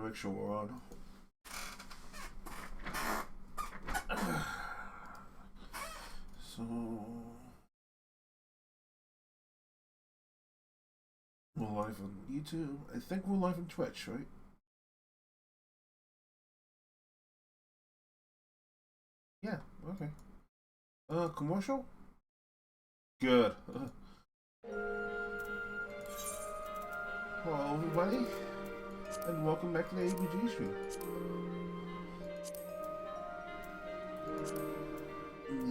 make sure we're on. So we're live on YouTube. I think we're live on Twitch, right? Yeah, okay. Commercial? Good. Hello everybody, and welcome back to the ABG stream.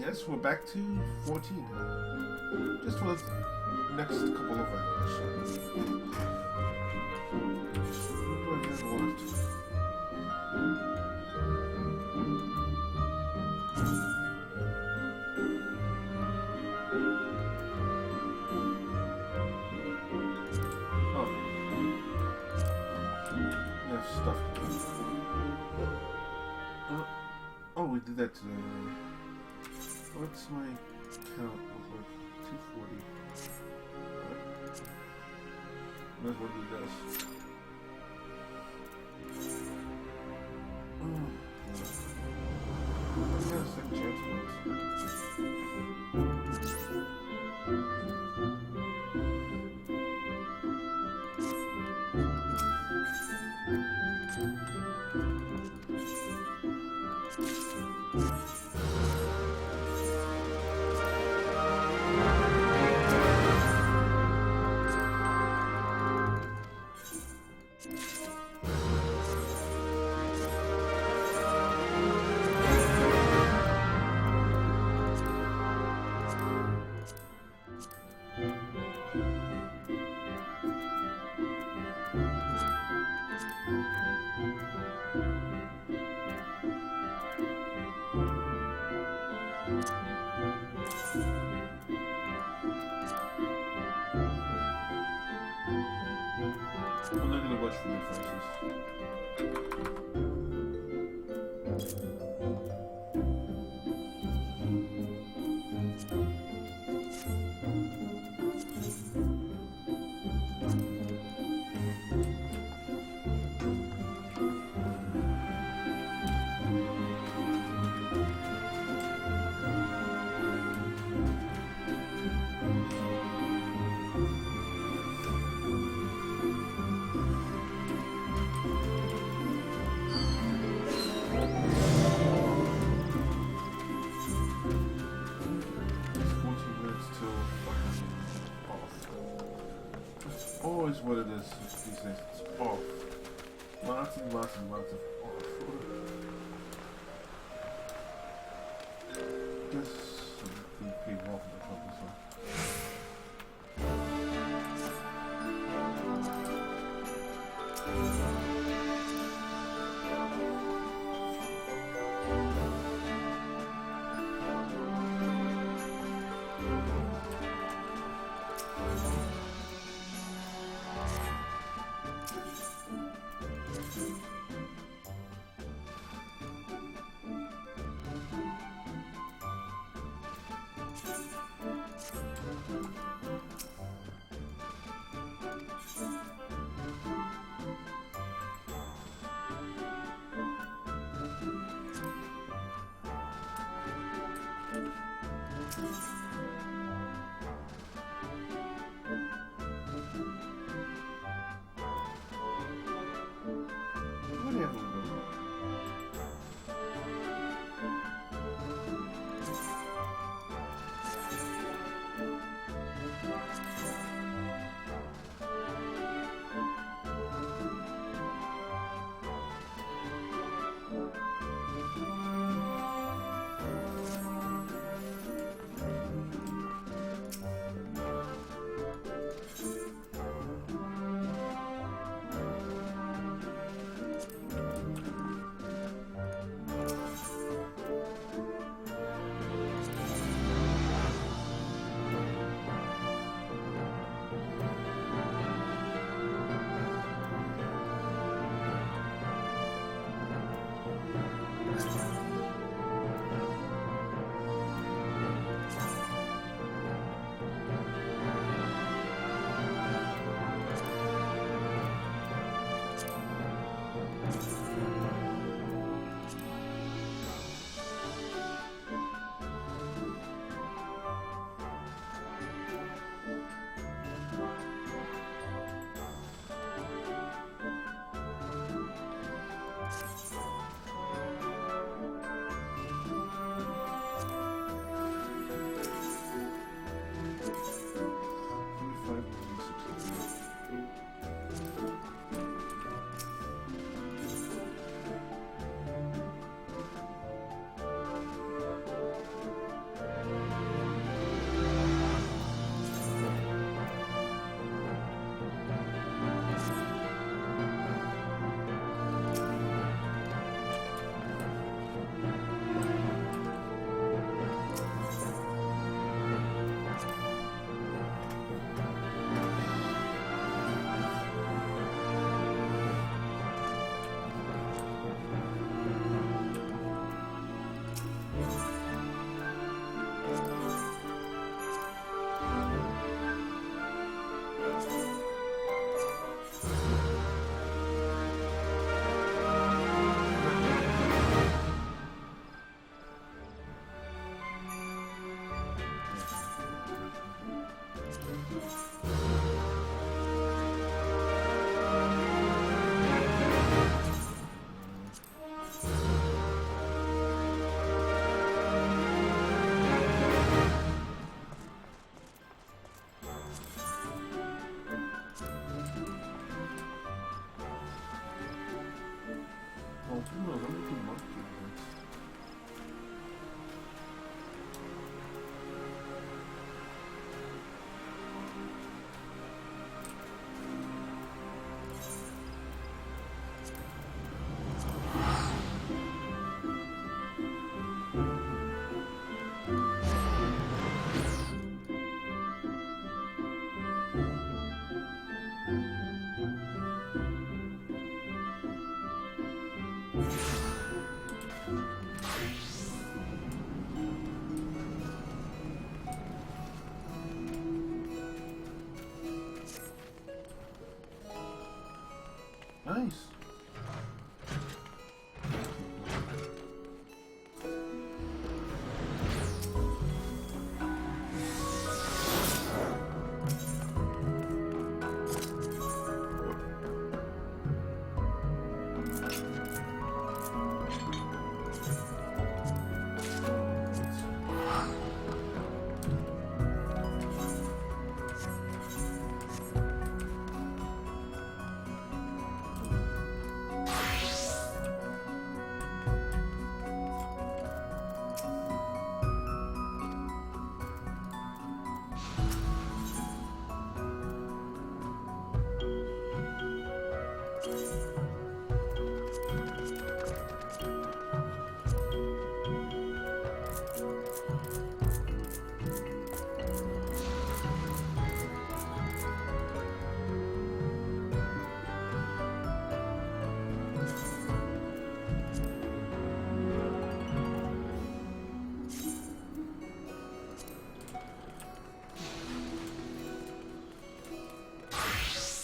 Yes, we're back to 14. Just for the next couple of hours. What do I have left? Stuff. Oh, we did that today. What's my count look like? 240. Might as well do this. Yeah, second chance points. I'm not gonna rush for my prices. Always what it is these days. It's off. Lots and lots and lots of off. Guess I'm pretty well for the company, so. Primos, onde tu mora? Nice.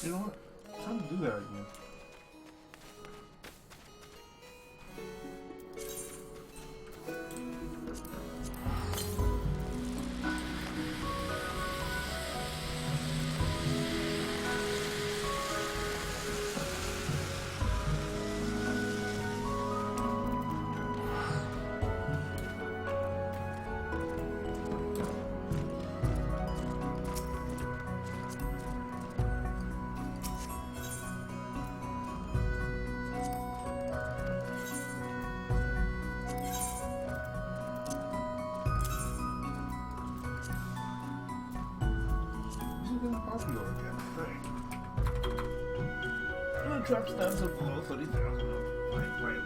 You know what? Time to do that again. Popular again. Right. I'm gonna drop stats up below 30,000. Right.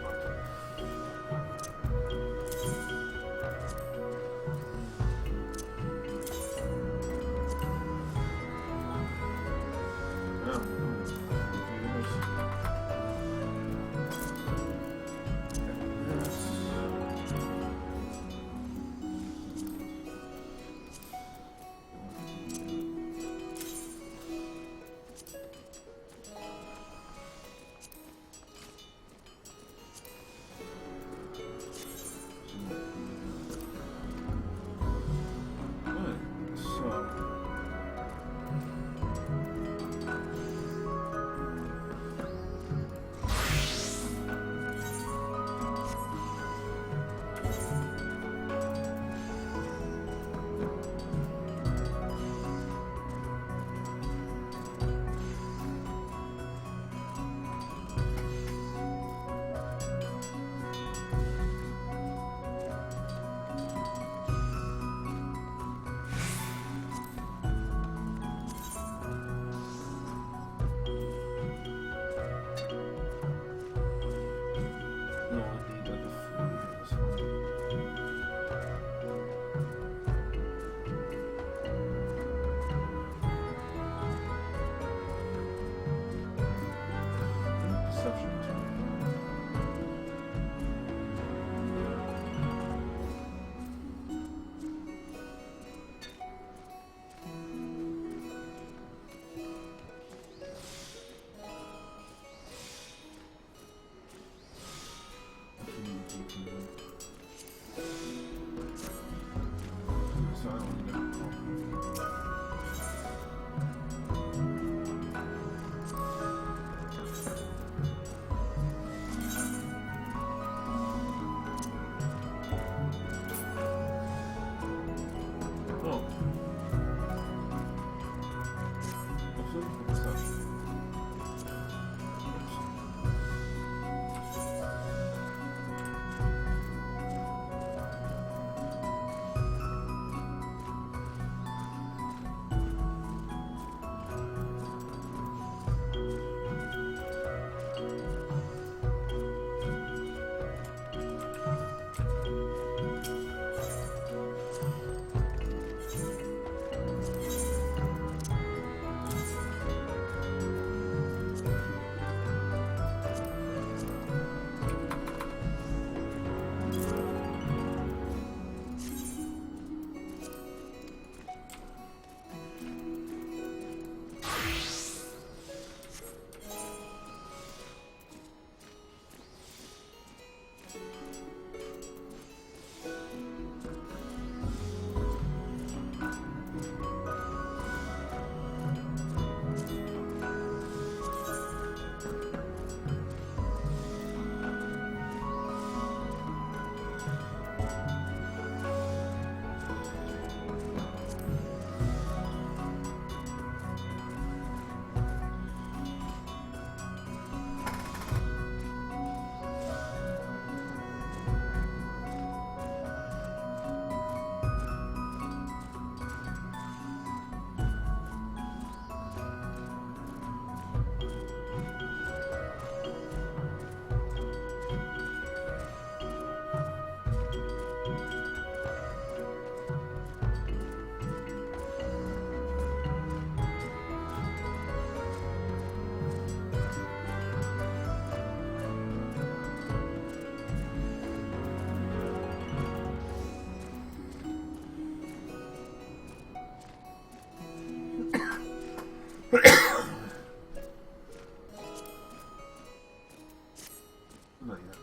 Not yet.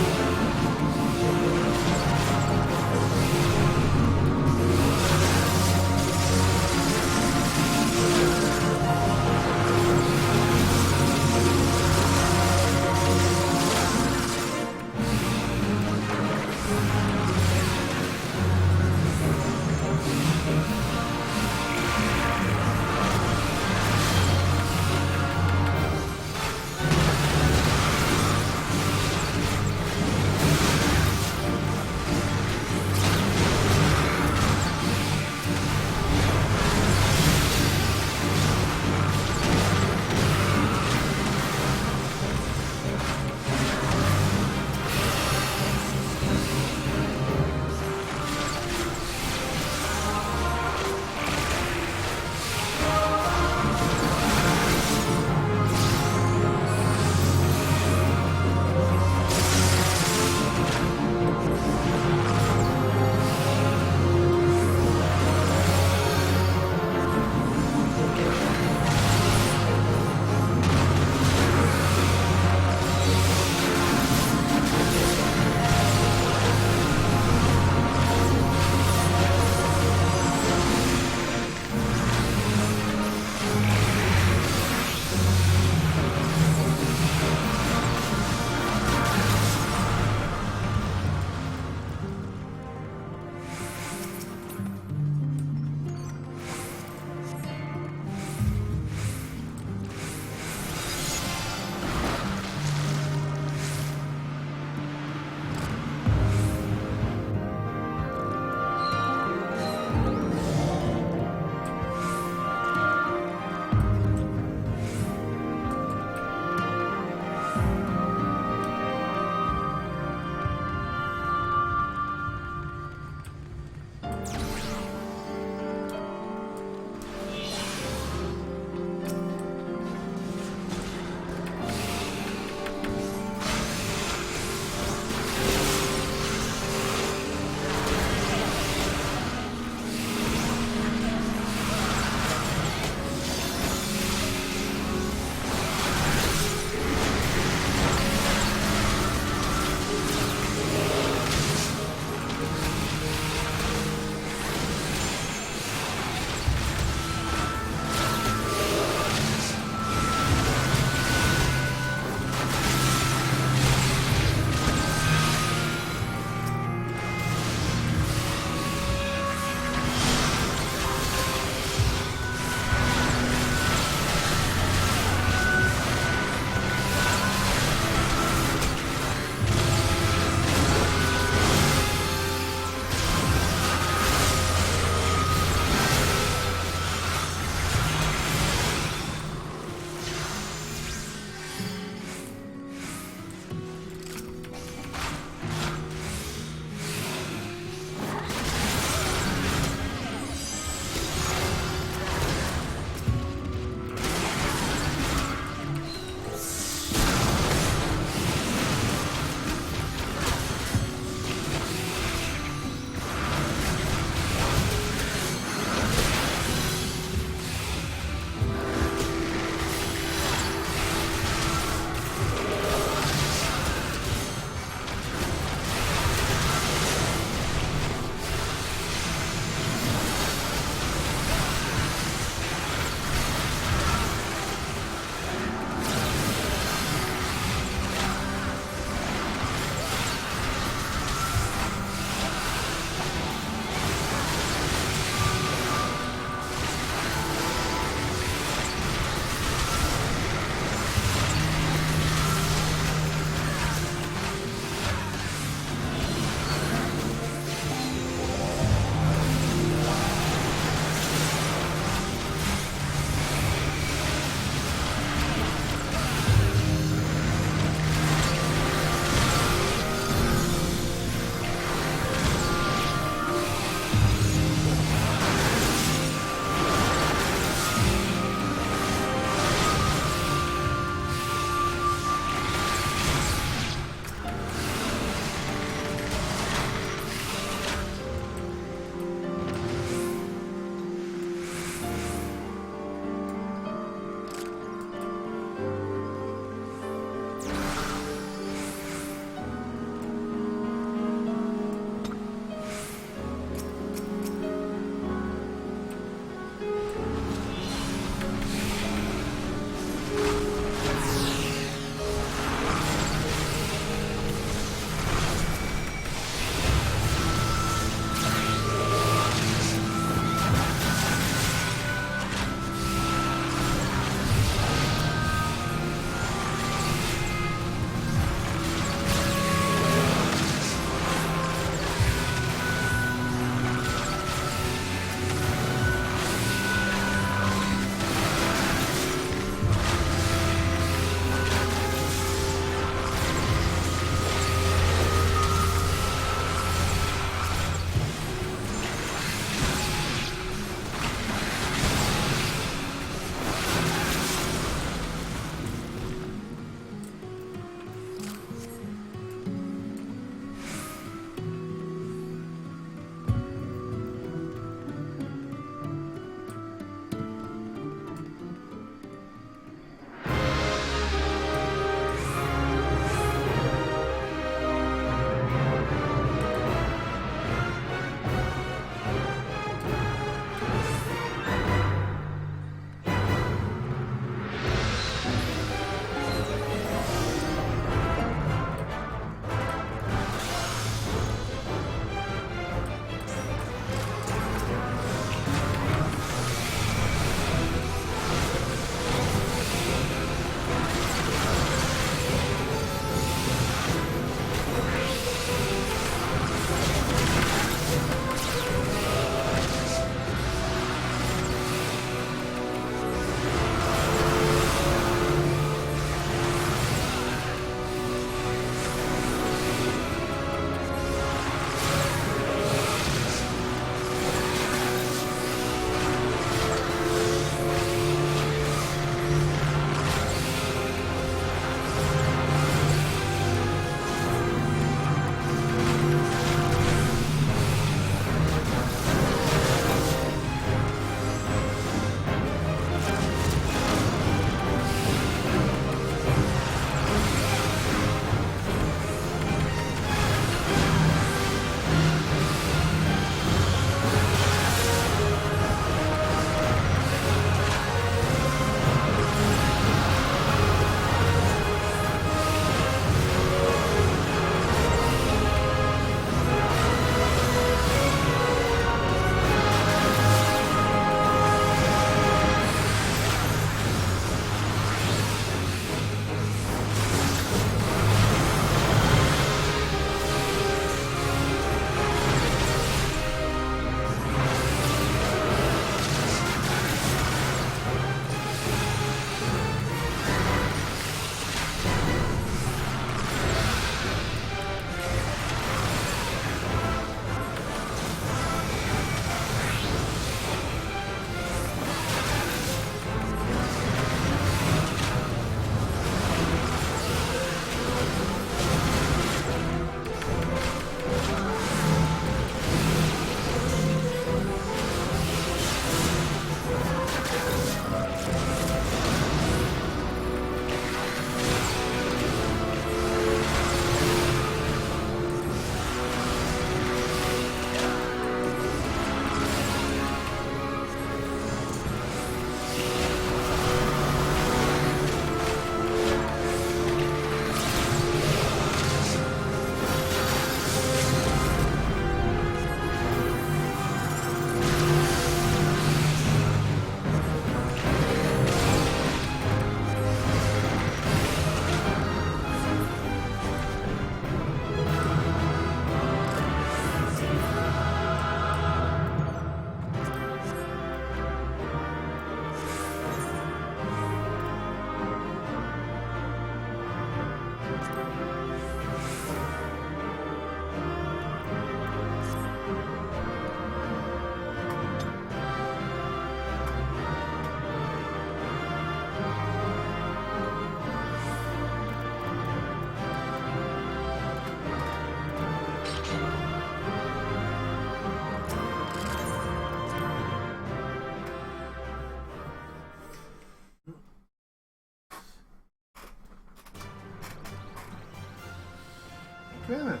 damn it!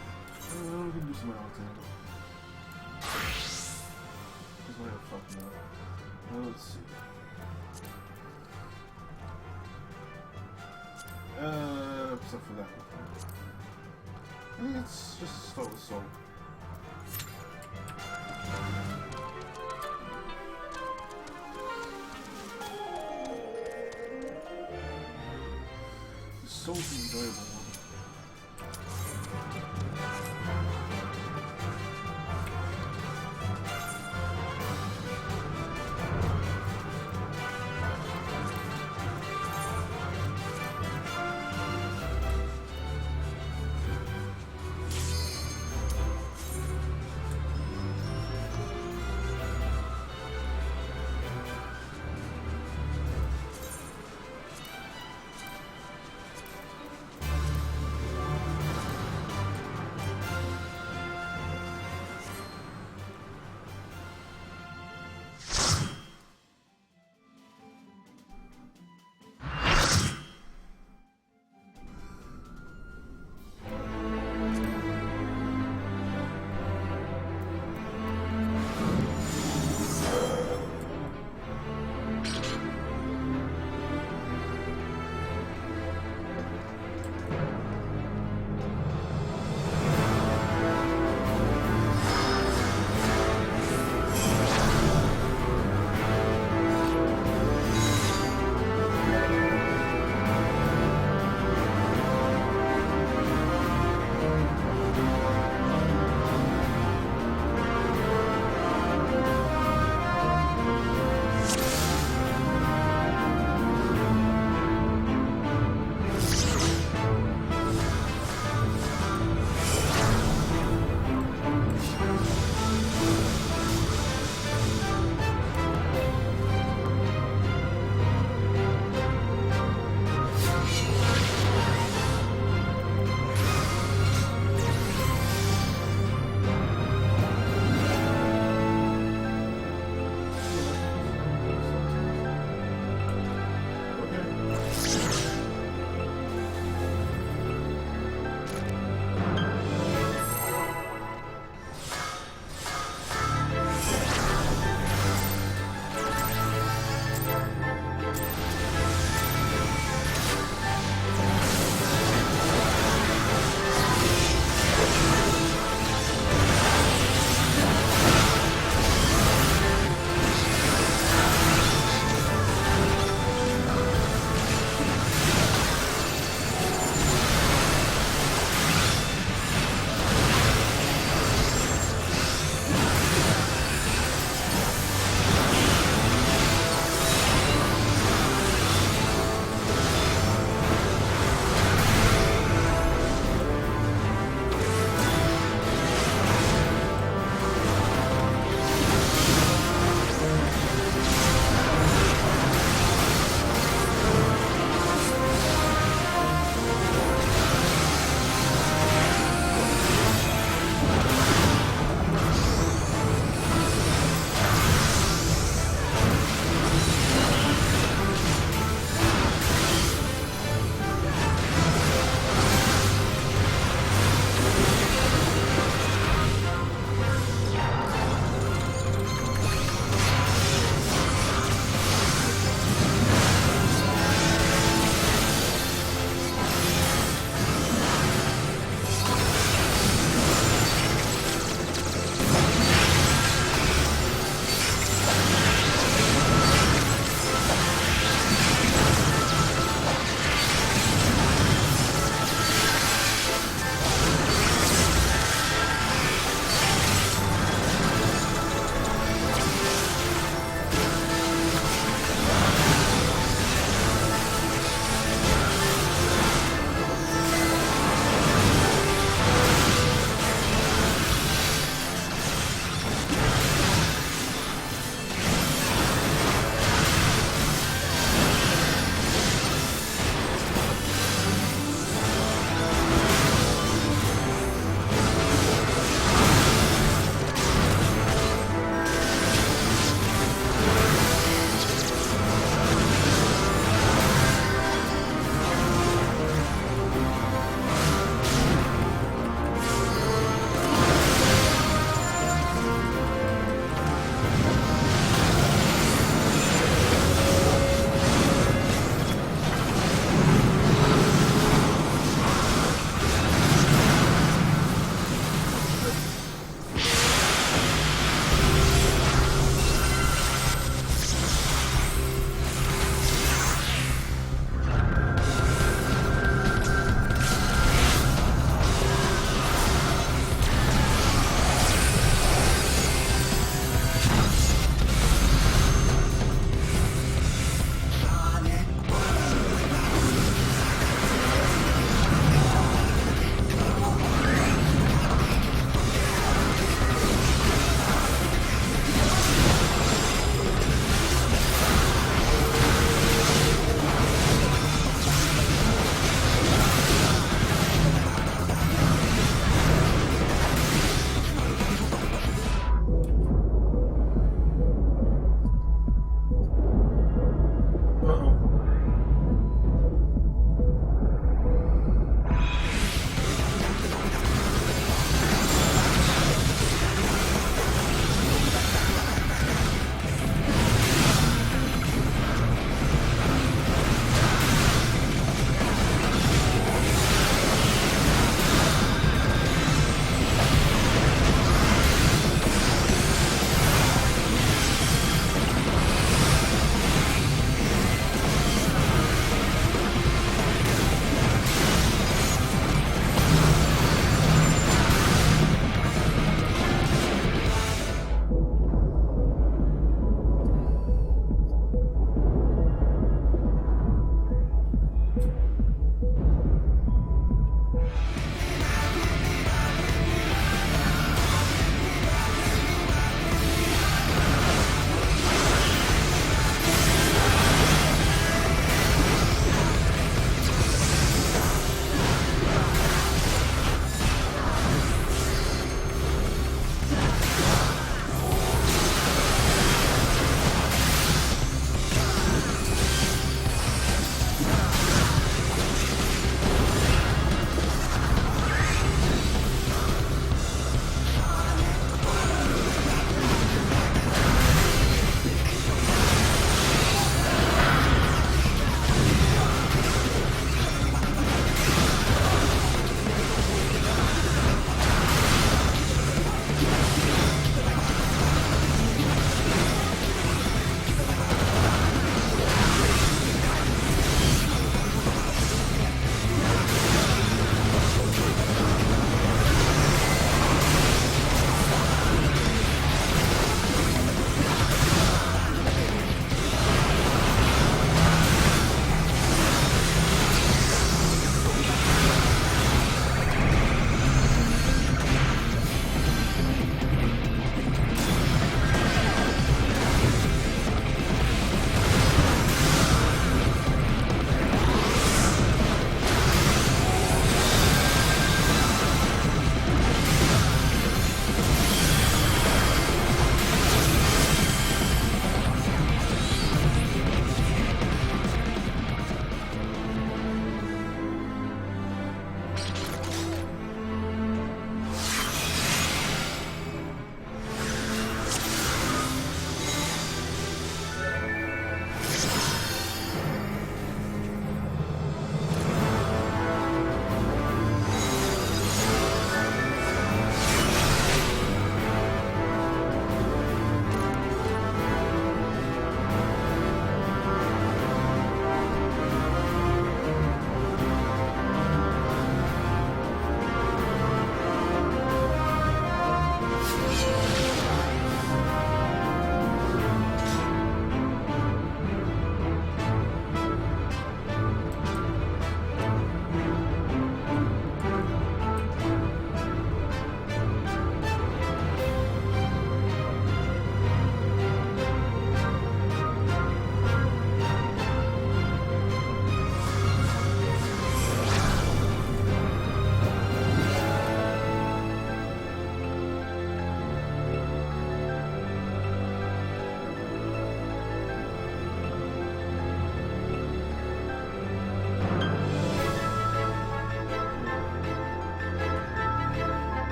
We can do something else then. Just want to fuck me up. Well, let's see. Except for that one. Let's just start with Soul. The Soul's the enjoyable one.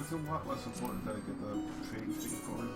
It's a lot less important that I get the trading thing going.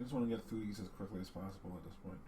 I just want to get through these as quickly as possible at this point.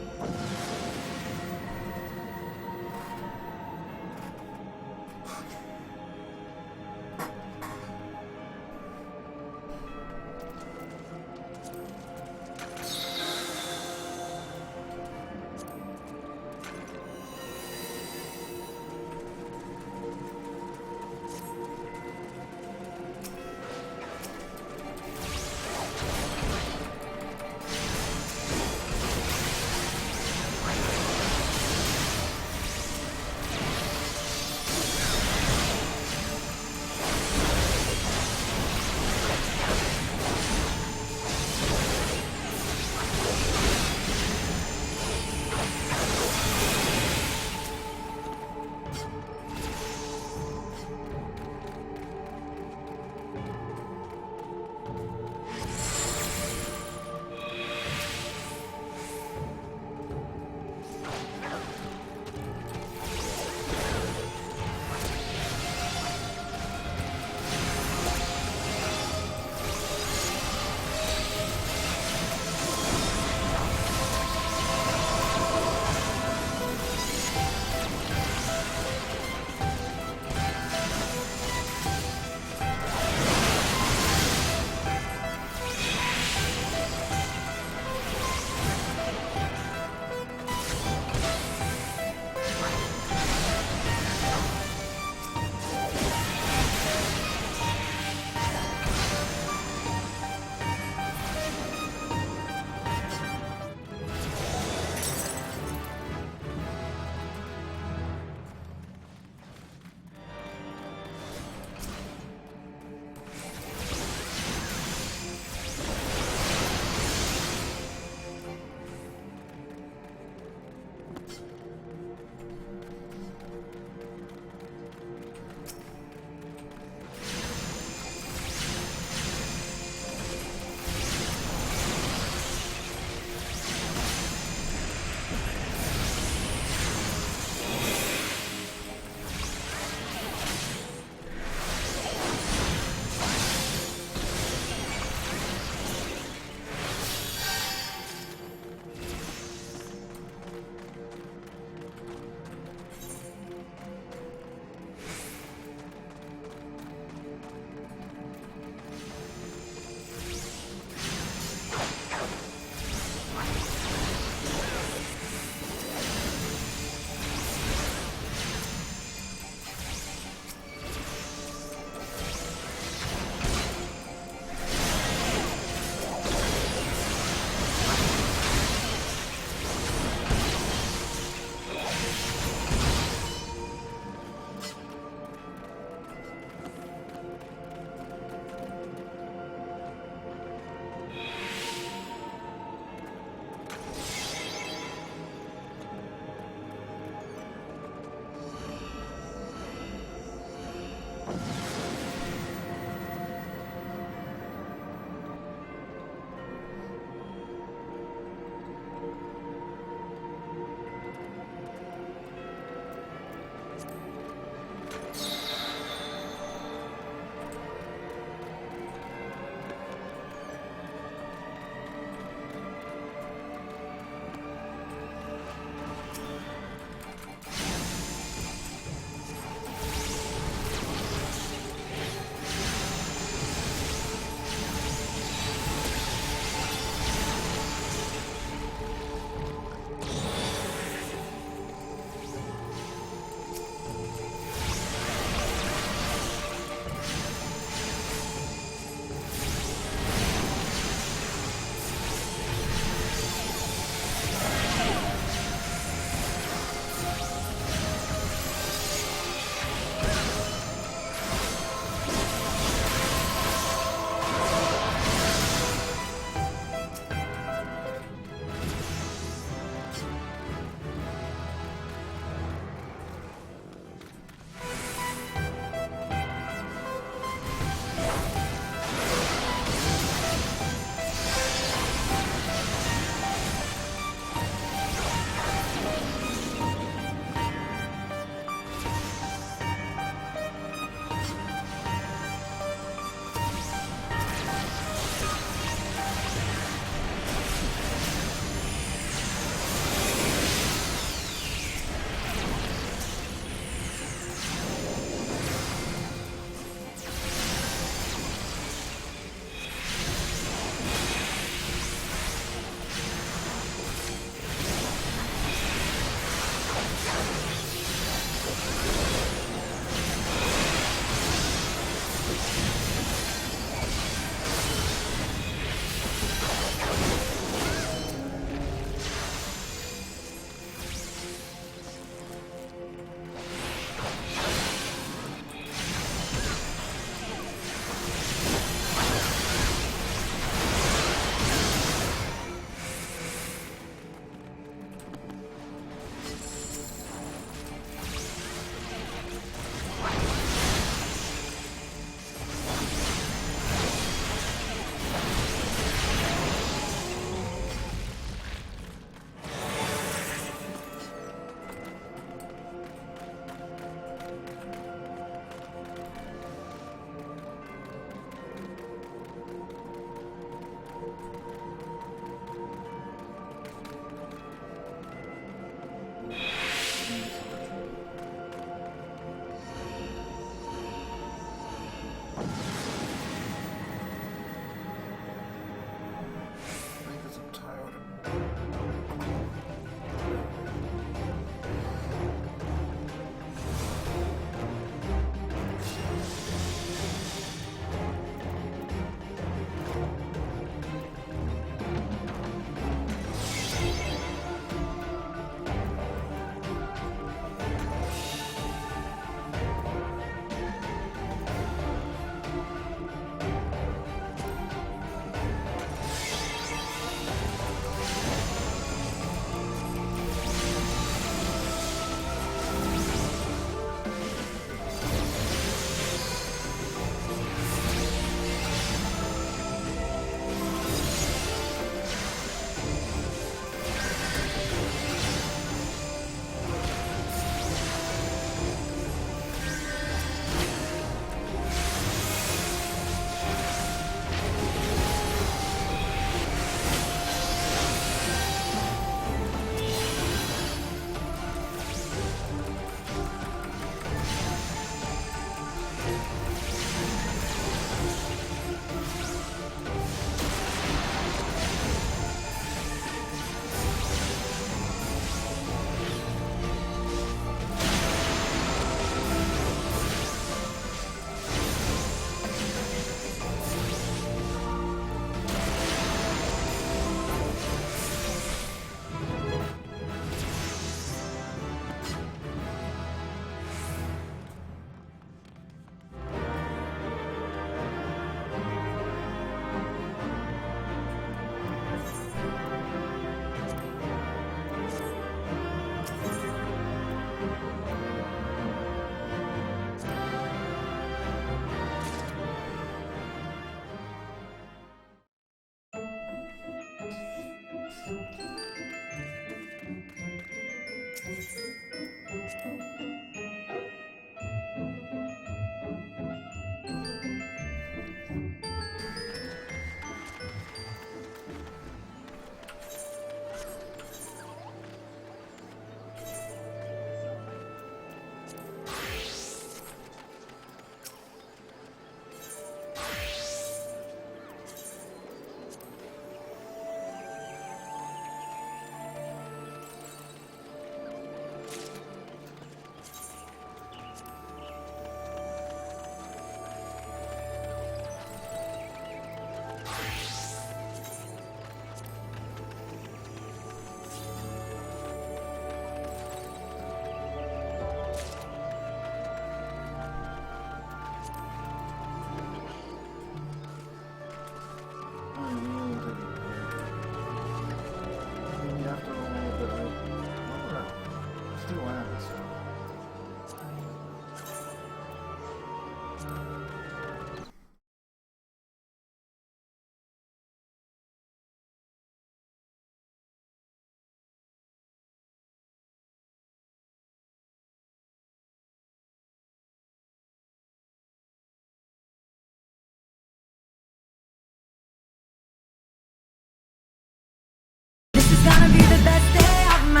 gonna be the best day of my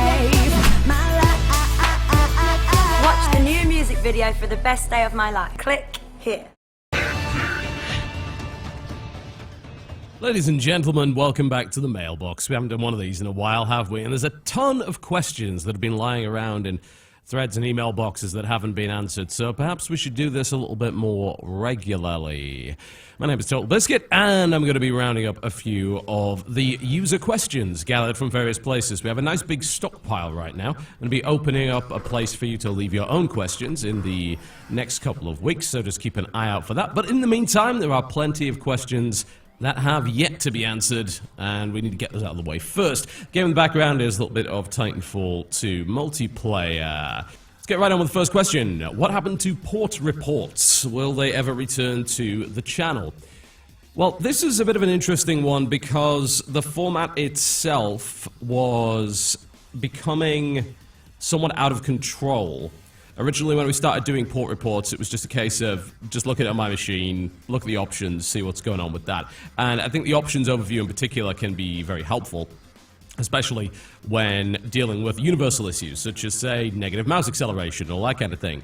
life. My life. Watch the new music video for the best day of my life. Click here. Ladies and gentlemen, welcome back to the mailbox. We haven't done one of these in a while, have we? And there's a ton of questions that have been lying around in threads and email boxes that haven't been answered, so perhaps we should do this a little bit more regularly. My name is Total Biscuit, and I'm going to be rounding up a few of the user questions gathered from various places. We have a nice big stockpile right now. I'm going to be opening up a place for you to leave your own questions in the next couple of weeks, so just keep an eye out for that. But in the meantime, there are plenty of questions that have yet to be answered, and we need to get those out of the way first. Game in the background is a little bit of Titanfall 2 multiplayer. Let's get right on with the first question. What happened to port reports? Will they ever return to the channel? Well, this is a bit of an interesting one because the format itself was becoming somewhat out of control. Originally, when we started doing port reports, it was just a case of just look at it on my machine, look at the options, see what's going on with that. And I think the options overview in particular can be very helpful, especially when dealing with universal issues, such as, say, negative mouse acceleration, all that kind of thing.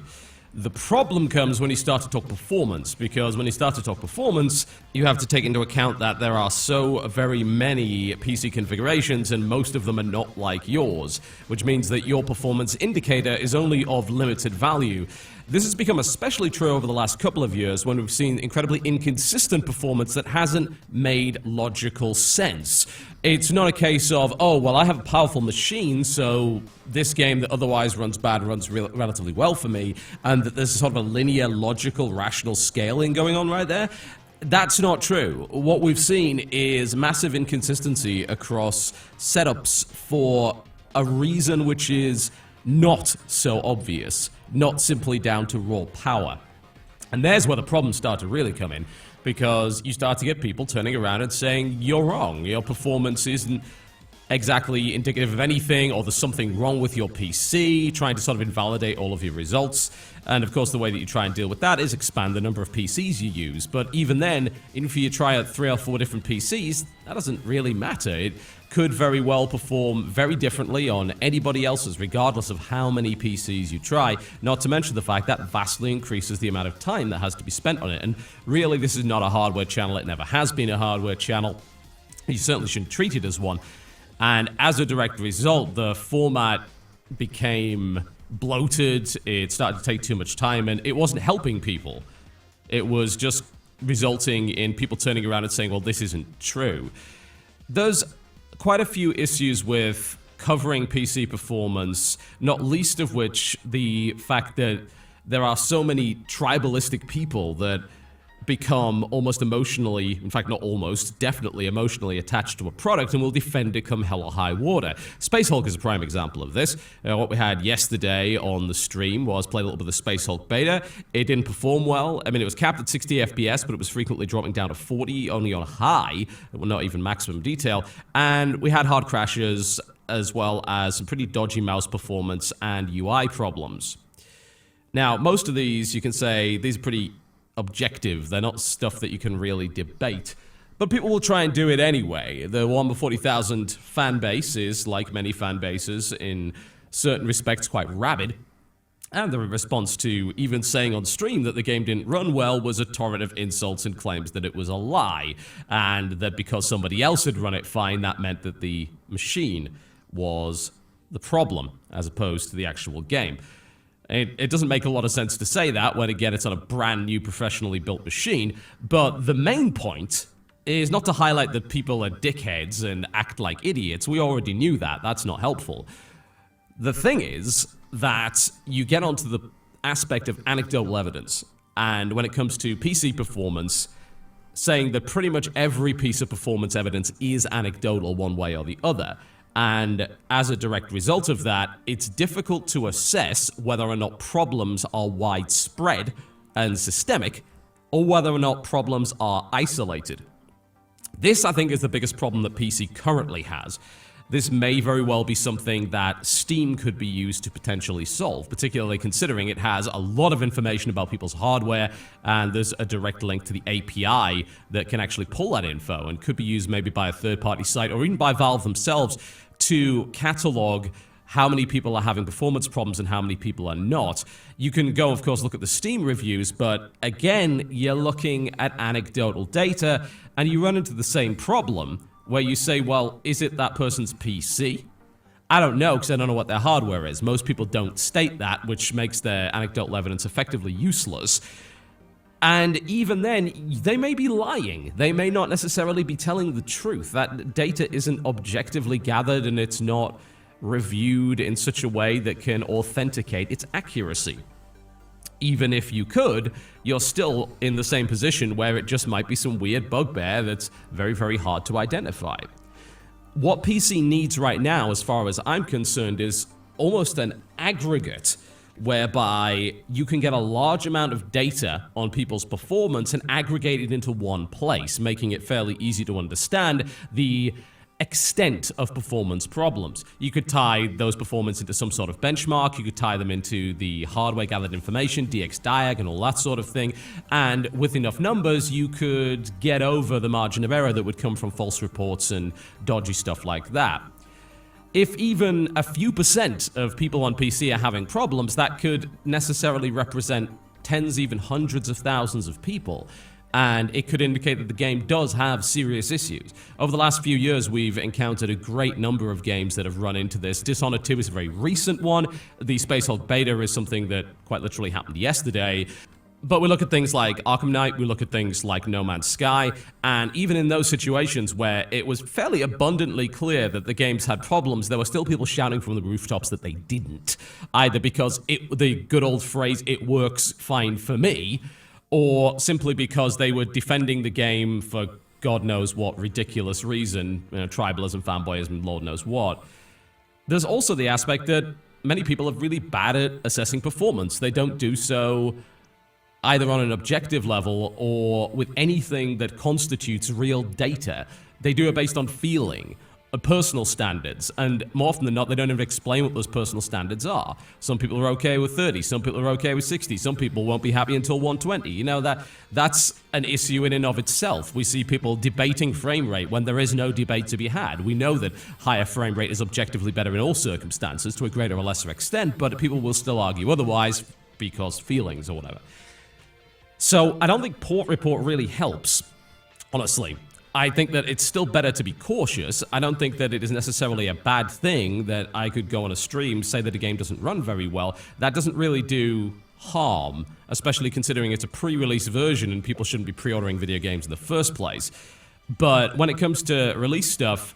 The problem comes when you start to talk performance, because when you start to talk performance, you have to take into account that there are so very many PC configurations, and most of them are not like yours, which means that your performance indicator is only of limited value. This has become especially true over the last couple of years when we've seen incredibly inconsistent performance that hasn't made logical sense. It's not a case of, oh, well, I have a powerful machine, so this game that otherwise runs bad runs relatively well for me, and that there's sort of a linear, logical, rational scaling going on right there. That's not true. What we've seen is massive inconsistency across setups for a reason which is not so obvious, not simply down to raw power. And there's where the problems start to really come in, because you start to get people turning around and saying, you're wrong, your performance isn't exactly indicative of anything, or there's something wrong with your PC, trying to sort of invalidate all of your results. And of course, the way that you try and deal with that is expand the number of PCs you use. But even then, even if you try out 3 or 4 different PCs, that doesn't really matter. It could very well perform very differently on anybody else's, regardless of how many PCs you try, not to mention the fact that vastly increases the amount of time that has to be spent on it. And really, this is not a hardware channel. It never has been a hardware channel. You certainly shouldn't treat it as one. And as a direct result, the format became bloated, it started to take too much time, and it wasn't helping people. It was just resulting in people turning around and saying, well, this isn't true. There's quite a few issues with covering PC performance, not least of which the fact that there are so many tribalistic people that become almost emotionally, in fact not almost, definitely emotionally attached to a product and will defend it come hell or high water. Space Hulk is a prime example of this. What we had yesterday on the stream was played a little bit of the Space Hulk beta. It didn't perform well. I mean, it was capped at 60 FPS, but it was frequently dropping down to 40, only on high, well, not even maximum detail. And we had hard crashes, as well as some pretty dodgy mouse performance and UI problems. Now, most of these, you can say, these are pretty objective. They're not stuff that you can really debate. But people will try and do it anyway. The Warhammer 40,000 fan base is, like many fan bases, in certain respects quite rabid. And the response to even saying on stream that the game didn't run well was a torrent of insults and claims that it was a lie. And that because somebody else had run it fine, that meant that the machine was the problem, as opposed to the actual game. It doesn't make a lot of sense to say that when, again, it's on a brand new professionally built machine, but the main point is not to highlight that people are dickheads and act like idiots. We already knew that. That's not helpful. The thing is that you get onto the aspect of anecdotal evidence, and when it comes to PC performance, saying that pretty much every piece of performance evidence is anecdotal one way or the other. And as a direct result of that, it's difficult to assess whether or not problems are widespread and systemic, or whether or not problems are isolated. This, I think, is the biggest problem that PC currently has. this may very well be something that Steam could be used to potentially solve, particularly considering it has a lot of information about people's hardware, and there's a direct link to the API that can actually pull that info and could be used maybe by a third-party site or even by Valve themselves to catalog how many people are having performance problems and how many people are not. You can go, of course, look at the Steam reviews, but again, you're looking at anecdotal data, and you run into the same problem, where you say, well, is it that person's PC? I don't know, because I don't know what their hardware is. Most people don't state that, which makes their anecdotal evidence effectively useless. And even then, they may be lying. They may not necessarily be telling the truth. That data isn't objectively gathered, and it's not reviewed in such a way that can authenticate its accuracy. Even if you could, you're still in the same position where it just might be some weird bugbear that's very, very hard to identify. What PC needs right now, as far as I'm concerned, is almost an aggregate whereby you can get a large amount of data on people's performance and aggregate it into one place, making it fairly easy to understand the extent of performance problems. You could tie those performance into some sort of benchmark, you could tie them into the hardware gathered information, DXDiag and all that sort of thing, and with enough numbers you could get over the margin of error that would come from false reports and dodgy stuff like that. If even a few percent of people on PC are having problems, that could necessarily represent tens, even hundreds of thousands of people. And it could indicate that the game does have serious issues. Over the last few years, we've encountered a great number of games that have run into this. Dishonored 2 is a very recent one. The Space Hulk beta is something that quite literally happened yesterday. But we look at things like Arkham Knight, we look at things like No Man's Sky, and even in those situations where it was fairly abundantly clear that the games had problems, there were still people shouting from the rooftops that they didn't. Either because the good old phrase, it works fine for me, or simply because they were defending the game for God knows what ridiculous reason, tribalism, fanboyism, Lord knows what. There's also the aspect that many people are really bad at assessing performance. They don't do so either on an objective level or with anything that constitutes real data. They do it based on feeling, personal standards, and more often than not, they don't even explain what those personal standards are. Some people are okay with 30, some people are okay with 60, some people won't be happy until 120. You know, that's an issue in and of itself. We see people debating frame rate when there is no debate to be had. We know that higher frame rate is objectively better in all circumstances to a greater or lesser extent, but people will still argue otherwise because feelings or whatever. So I don't think port report really helps, honestly. I think that it's still better to be cautious. I don't think that it is necessarily a bad thing that I could go on a stream, say that a game doesn't run very well. That doesn't really do harm, especially considering it's a pre-release version and people shouldn't be pre-ordering video games in the first place. But when it comes to release stuff,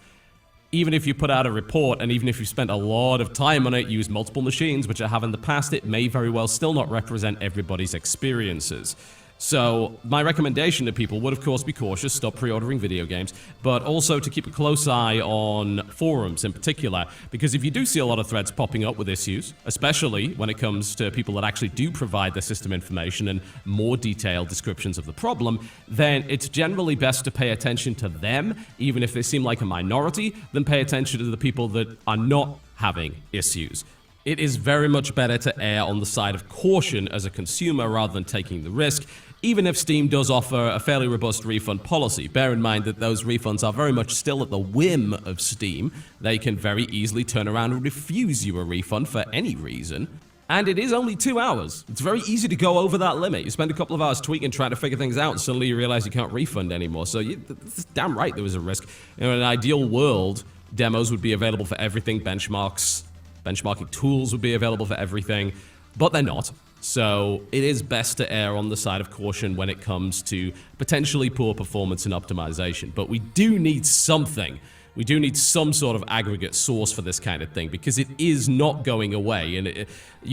even if you put out a report and even if you spent a lot of time on it, use multiple machines, which I have in the past, it may very well still not represent everybody's experiences. So my recommendation to people would, of course, be cautious, stop pre-ordering video games, but also to keep a close eye on forums in particular, because if you do see a lot of threads popping up with issues, especially when it comes to people that actually do provide their system information and more detailed descriptions of the problem, then it's generally best to pay attention to them, even if they seem like a minority, than pay attention to the people that are not having issues. It is very much better to err on the side of caution as a consumer rather than taking the risk, even if Steam does offer a fairly robust refund policy. Bear in mind that those refunds are very much still at the whim of Steam. They can very easily turn around and refuse you a refund for any reason. And it is only 2 hours. It's very easy to go over that limit. You spend a couple of hours tweaking, trying to figure things out, and suddenly you realize you can't refund anymore. So it's damn right there was a risk. In an ideal world, demos would be available for everything, benchmarking tools would be available for everything, but they're not. So it is best to err on the side of caution when it comes to potentially poor performance and optimization. But we do need something. We do need some sort of aggregate source for this kind of thing, because it is not going away, and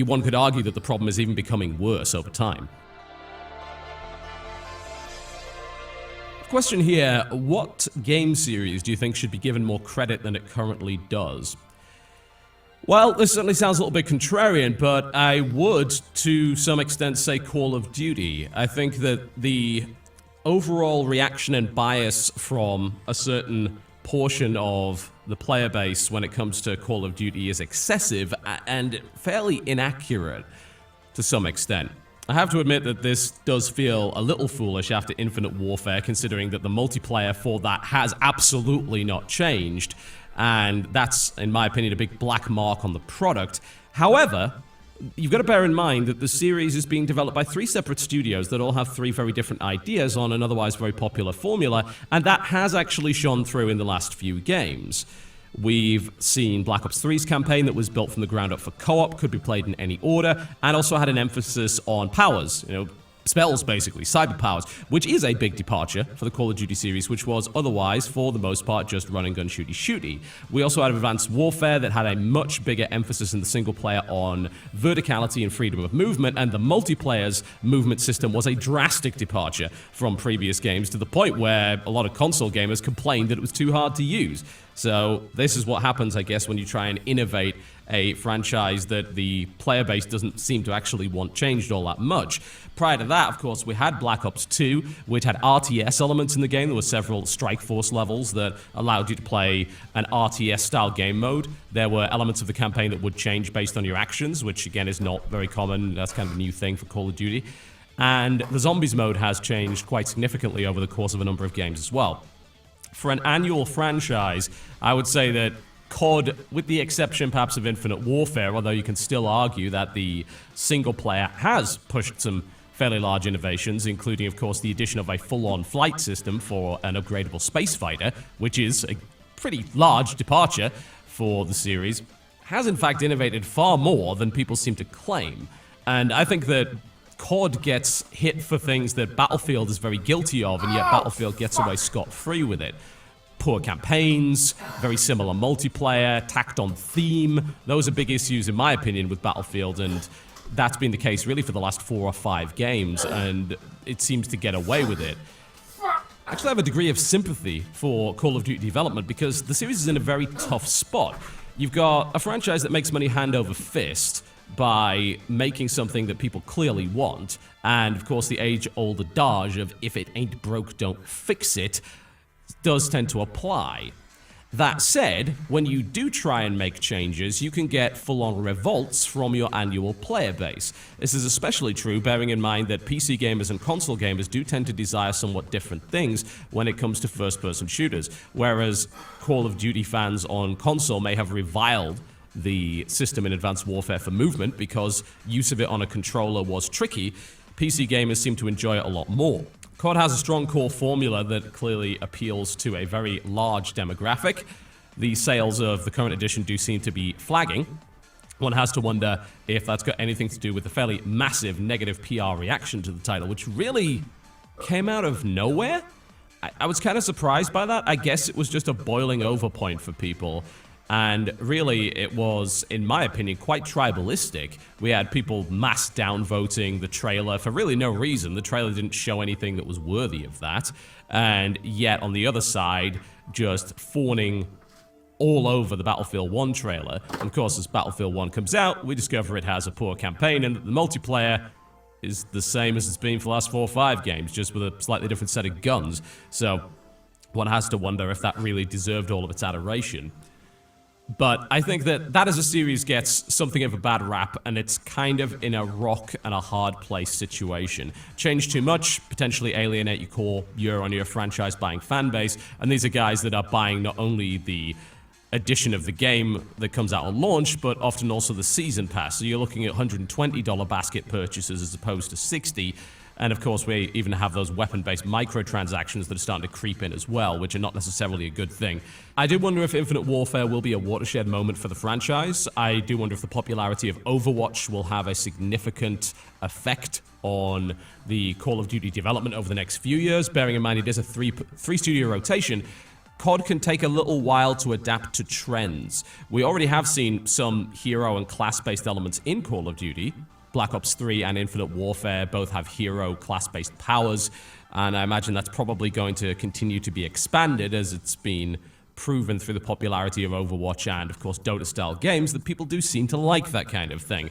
one could argue that the problem is even becoming worse over time. Question here, what game series do you think should be given more credit than it currently does? Well, this certainly sounds a little bit contrarian, but I would, to some extent, say Call of Duty. I think that the overall reaction and bias from a certain portion of the player base when it comes to Call of Duty is excessive and fairly inaccurate to some extent. I have to admit that this does feel a little foolish after Infinite Warfare, considering that the multiplayer for that has absolutely not changed, and that's, in my opinion, a big black mark on the product. However, you've got to bear in mind that the series is being developed by 3 separate studios that all have 3 very different ideas on an otherwise very popular formula, and that has actually shone through in the last few games. We've seen Black Ops 3's campaign that was built from the ground up for co-op, could be played in any order, and also had an emphasis on powers, spells basically, cyber powers, which is a big departure for the Call of Duty series, which was otherwise, for the most part, just run and gun shooty. We also had Advanced Warfare that had a much bigger emphasis in the single player on verticality and freedom of movement, and the multiplayer's movement system was a drastic departure from previous games, to the point where a lot of console gamers complained that it was too hard to use. So this is what happens, I guess, when you try and innovate a franchise that the player base doesn't seem to actually want changed all that much. Prior to that, of course, we had Black Ops 2, which had RTS elements in the game. There were several Strike Force levels that allowed you to play an RTS-style game mode. There were elements of the campaign that would change based on your actions, which, again, is not very common. That's kind of a new thing for Call of Duty. And the Zombies mode has changed quite significantly over the course of a number of games as well. For an annual franchise, I would say that COD, with the exception perhaps of Infinite Warfare, although you can still argue that the single player has pushed some fairly large innovations, including, of course, the addition of a full-on flight system for an upgradable space fighter, which is a pretty large departure for the series, has in fact innovated far more than people seem to claim. And I think that COD gets hit for things that Battlefield is very guilty of, and yet Battlefield gets away scot-free with it. Poor campaigns, very similar multiplayer, tacked on theme. Those are big issues, in my opinion, with Battlefield, and that's been the case really for the last 4 or 5 games, and it seems to get away with it. Actually, I have a degree of sympathy for Call of Duty development because the series is in a very tough spot. You've got a franchise that makes money hand over fist by making something that people clearly want, and of course the age-old adage of if it ain't broke, don't fix it, does tend to apply. That said, when you do try and make changes, you can get full-on revolts from your annual player base. This is especially true bearing in mind that PC gamers and console gamers do tend to desire somewhat different things when it comes to first-person shooters, whereas Call of Duty fans on console may have reviled the system in Advanced Warfare for movement because use of it on a controller was tricky. PC gamers seem to enjoy it a lot more. COD has a strong core formula that clearly appeals to a very large demographic. The sales of the current edition do seem to be flagging. One has to wonder if that's got anything to do with the fairly massive negative PR reaction to the title, which really came out of nowhere. I was kind of surprised by that. I guess it was just a boiling over point for people. And really, it was, in my opinion, quite tribalistic. We had people mass downvoting the trailer for really no reason. The trailer didn't show anything that was worthy of that. And yet, on the other side, just fawning all over the Battlefield 1 trailer. And of course, as Battlefield 1 comes out, we discover it has a poor campaign and that the multiplayer is the same as it's been for the last 4 or 5 games, just with a slightly different set of guns. So, one has to wonder if that really deserved all of its adoration. But I think that as a series gets something of a bad rap, and it's kind of in a rock and a hard place situation. Change too much, potentially alienate your core year-on-year franchise-buying fan base, and these are guys that are buying not only the edition of the game that comes out on launch, but often also the season pass. So you're looking at $120 basket purchases as opposed to $60. And of course, we even have those weapon-based microtransactions that are starting to creep in as well, which are not necessarily a good thing. I do wonder if Infinite Warfare will be a watershed moment for the franchise. I do wonder if the popularity of Overwatch will have a significant effect on the Call of Duty development over the next few years. Bearing in mind it is a three-studio rotation, COD can take a little while to adapt to trends. We already have seen some hero and class-based elements in Call of Duty. Black Ops 3 and Infinite Warfare both have hero class-based powers, and I imagine that's probably going to continue to be expanded as it's been proven through the popularity of Overwatch and, of course, Dota-style games that people do seem to like that kind of thing.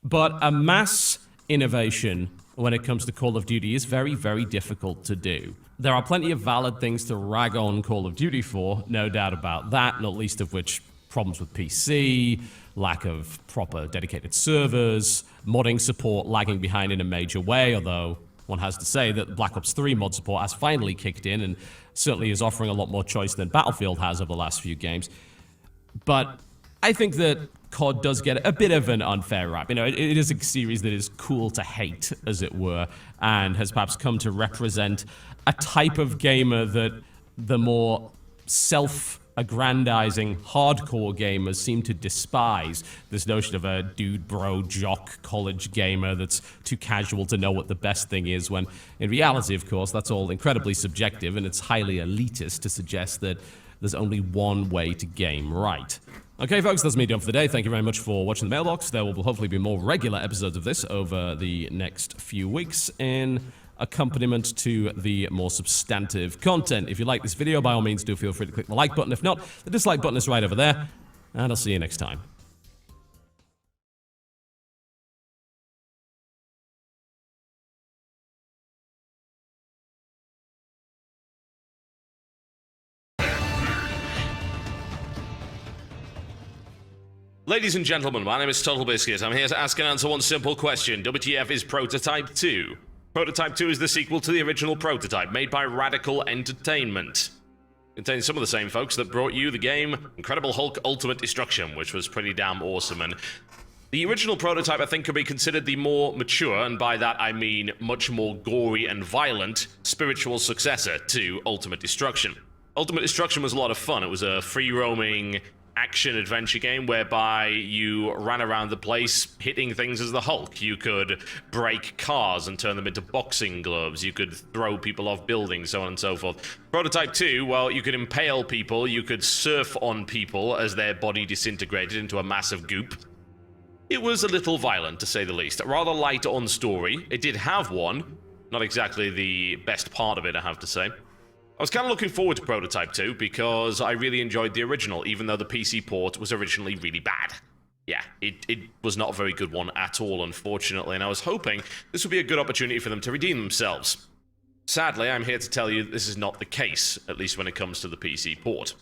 But a mass innovation when it comes to Call of Duty is very, very difficult to do. There are plenty of valid things to rag on Call of Duty for, no doubt about that, not least of which problems with PC, lack of proper dedicated servers, modding support lagging behind in a major way, although one has to say that Black Ops 3 mod support has finally kicked in and certainly is offering a lot more choice than Battlefield has over the last few games. But I think that COD does get a bit of an unfair rap. You know, it is a series that is cool to hate, as it were, and has perhaps come to represent a type of gamer that the more self-aggrandizing hardcore gamers seem to despise. This notion of a dude, bro, jock, college gamer that's too casual to know what the best thing is, when in reality, of course, that's all incredibly subjective, and it's highly elitist to suggest that there's only one way to game right. Okay, folks, that's me done for the day. Thank you very much for watching the Mailbox. There will hopefully be more regular episodes of this over the next few weeks in accompaniment to the more substantive content. If you like this video, by all means, do feel free to click the like button. If not, the dislike button is right over there, and I'll see you next time. Ladies and gentlemen, my name is Total Biscuit. I'm here to ask and answer one simple question. WTF is Prototype 2? Prototype 2 is the sequel to the original Prototype, made by Radical Entertainment. It contains some of the same folks that brought you the game Incredible Hulk Ultimate Destruction, which was pretty damn awesome. And the original Prototype, I think, could be considered the more mature, and by that I mean much more gory and violent, spiritual successor to Ultimate Destruction. Ultimate Destruction was a lot of fun. It was a free-roaming action-adventure game whereby you ran around the place hitting things as the Hulk. You could break cars and turn them into boxing gloves. You could throw people off buildings, so on and so forth. Prototype 2, well, you could impale people. You could surf on people as their body disintegrated into a massive goop. It was a little violent, to say the least. Rather light on story. It did have one. Not exactly the best part of it, I have to say. I was kind of looking forward to Prototype 2 because I really enjoyed the original, even though the PC port was originally really bad. Yeah, it was not a very good one at all, unfortunately, and I was hoping this would be a good opportunity for them to redeem themselves. Sadly, I'm here to tell you this is not the case, at least when it comes to the PC port.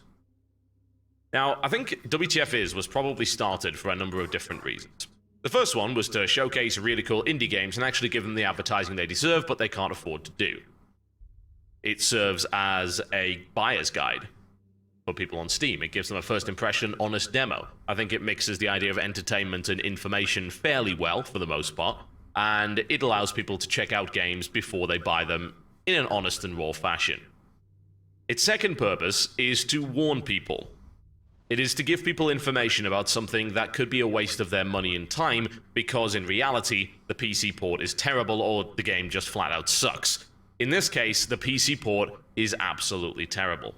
Now, I think WTF Is was probably started for a number of different reasons. The first one was to showcase really cool indie games and actually give them the advertising they deserve, but they can't afford to do. It serves as a buyer's guide for people on Steam. It gives them a first impression, honest demo. I think it mixes the idea of entertainment and information fairly well, for the most part, and it allows people to check out games before they buy them in an honest and raw fashion. Its second purpose is to warn people. It is to give people information about something that could be a waste of their money and time, because in reality, the PC port is terrible or the game just flat out sucks. In this case, the PC port is absolutely terrible.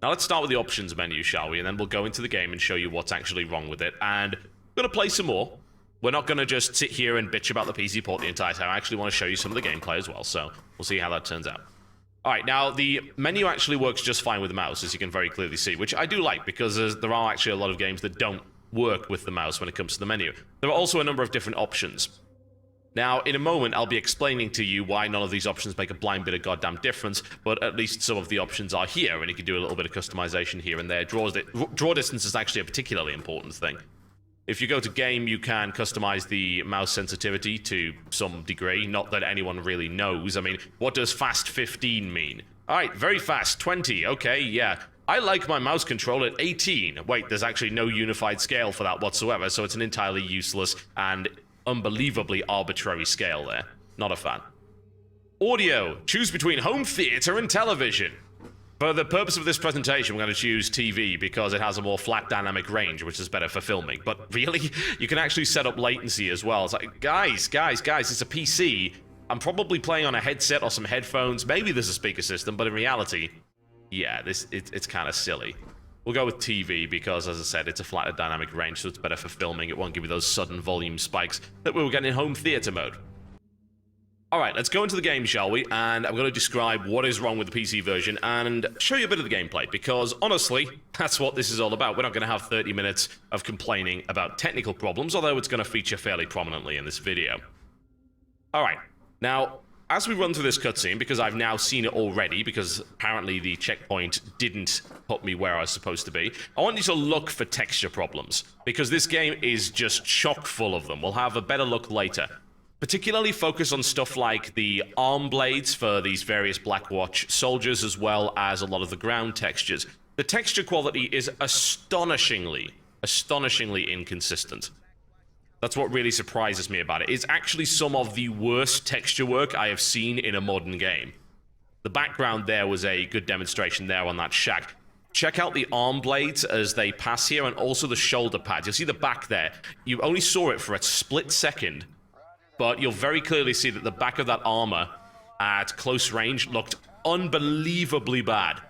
Now let's start with the options menu, shall we? And then we'll go into the game and show you what's actually wrong with it. And we're going to play some more. We're not going to just sit here and bitch about the PC port the entire time. I actually want to show you some of the gameplay as well, so we'll see how that turns out. Alright, now the menu actually works just fine with the mouse, as you can very clearly see, which I do like, because there are actually a lot of games that don't work with the mouse when it comes to the menu. There are also a number of different options. Now, in a moment, I'll be explaining to you why none of these options make a blind bit of goddamn difference, but at least some of the options are here, and you can do a little bit of customization here and there. Draw distance is actually a particularly important thing. If you go to game, you can customize the mouse sensitivity to some degree, not that anyone really knows. I mean, what does fast 15 mean? Alright, very fast, 20, okay, yeah. I like my mouse control at 18. Wait, there's actually no unified scale for that whatsoever, so it's an entirely useless and unbelievably arbitrary scale there. Not a fan. Audio. Choose between home theater and television. For the purpose of this presentation, we're going to choose TV because it has a more flat dynamic range, which is better for filming. But really, you can actually set up latency as well. It's like, guys, it's a PC. I'm probably playing on a headset or some headphones. Maybe there's a speaker system, but in reality, yeah, it's kind of silly. We'll go with TV because, as I said, it's a flatter dynamic range, so it's better for filming. It won't give you those sudden volume spikes that we were getting in home theater mode. Alright, let's go into the game, shall we? And I'm going to describe what is wrong with the PC version and show you a bit of the gameplay, because honestly, that's what this is all about. We're not going to have 30 minutes of complaining about technical problems, although it's going to feature fairly prominently in this video. Alright, now, as we run through this cutscene, because I've now seen it already, because apparently the checkpoint didn't put me where I was supposed to be, I want you to look for texture problems, because this game is just chock full of them. We'll have a better look later. Particularly focus on stuff like the arm blades for these various Blackwatch soldiers, as well as a lot of the ground textures. The texture quality is astonishingly inconsistent. That's what really surprises me about it. It's actually some of the worst texture work I have seen in a modern game. The background there was a good demonstration there on that shack. Check out the arm blades as they pass here, and also the shoulder pads. You'll see the back there. You only saw it for a split second, but you'll very clearly see that the back of that armor at close range looked unbelievably bad.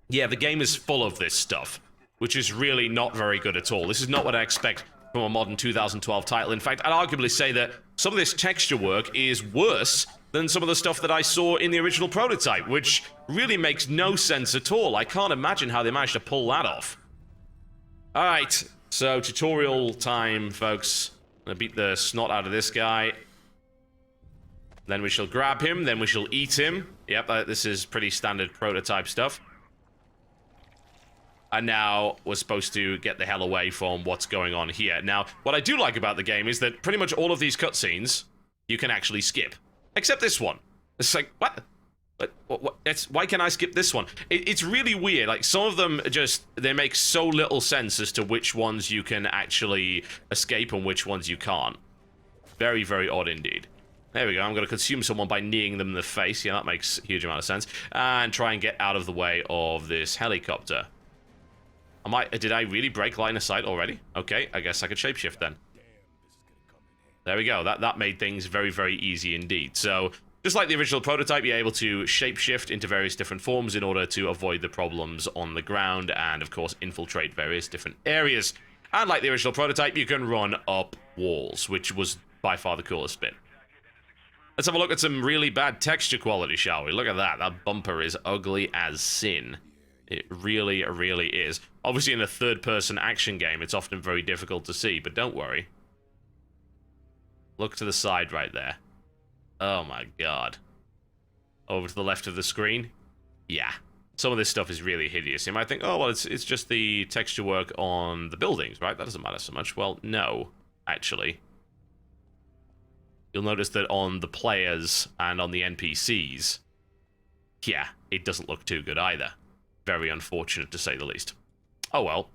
Yeah, the game is full of this stuff, which is really not very good at all. This is not what I expect from a modern 2012 title. In fact, I'd arguably say that some of this texture work is worse than some of the stuff that I saw in the original prototype, which really makes no sense at all. I can't imagine how they managed to pull that off. Alright, so tutorial time, folks. I'm gonna beat the snot out of this guy. Then we shall grab him, then we shall eat him. Yep, this is pretty standard prototype stuff. And now we're supposed to get the hell away from what's going on here. Now, what I do like about the game is that pretty much all of these cutscenes you can actually skip. Except this one. It's like, what? Why can I skip this one? It's really weird. Like, some of them just, they make so little sense as to which ones you can actually escape and which ones you can't. Very, very odd indeed. There we go. I'm going to consume someone by kneeing them in the face. Yeah, that makes a huge amount of sense. And try and get out of the way of this helicopter. Did I really break line of sight already? Okay, I guess I could shapeshift then. There we go. That made things very, very easy indeed. So, just like the original prototype, you're able to shapeshift into various different forms in order to avoid the problems on the ground and, of course, infiltrate various different areas. And like the original prototype, you can run up walls, which was by far the coolest bit. Let's have a look at some really bad texture quality, shall we? Look at that. That bumper is ugly as sin. It really, really is. Obviously, in a third-person action game, it's often very difficult to see, but don't worry. Look to the side right there. Oh my god. Over to the left of the screen. Yeah. Some of this stuff is really hideous. You might think, oh, well, it's just the texture work on the buildings, right? That doesn't matter so much. Well, no, actually. You'll notice that on the players and on the NPCs, yeah, it doesn't look too good either. Very unfortunate, to say the least. Oh, well.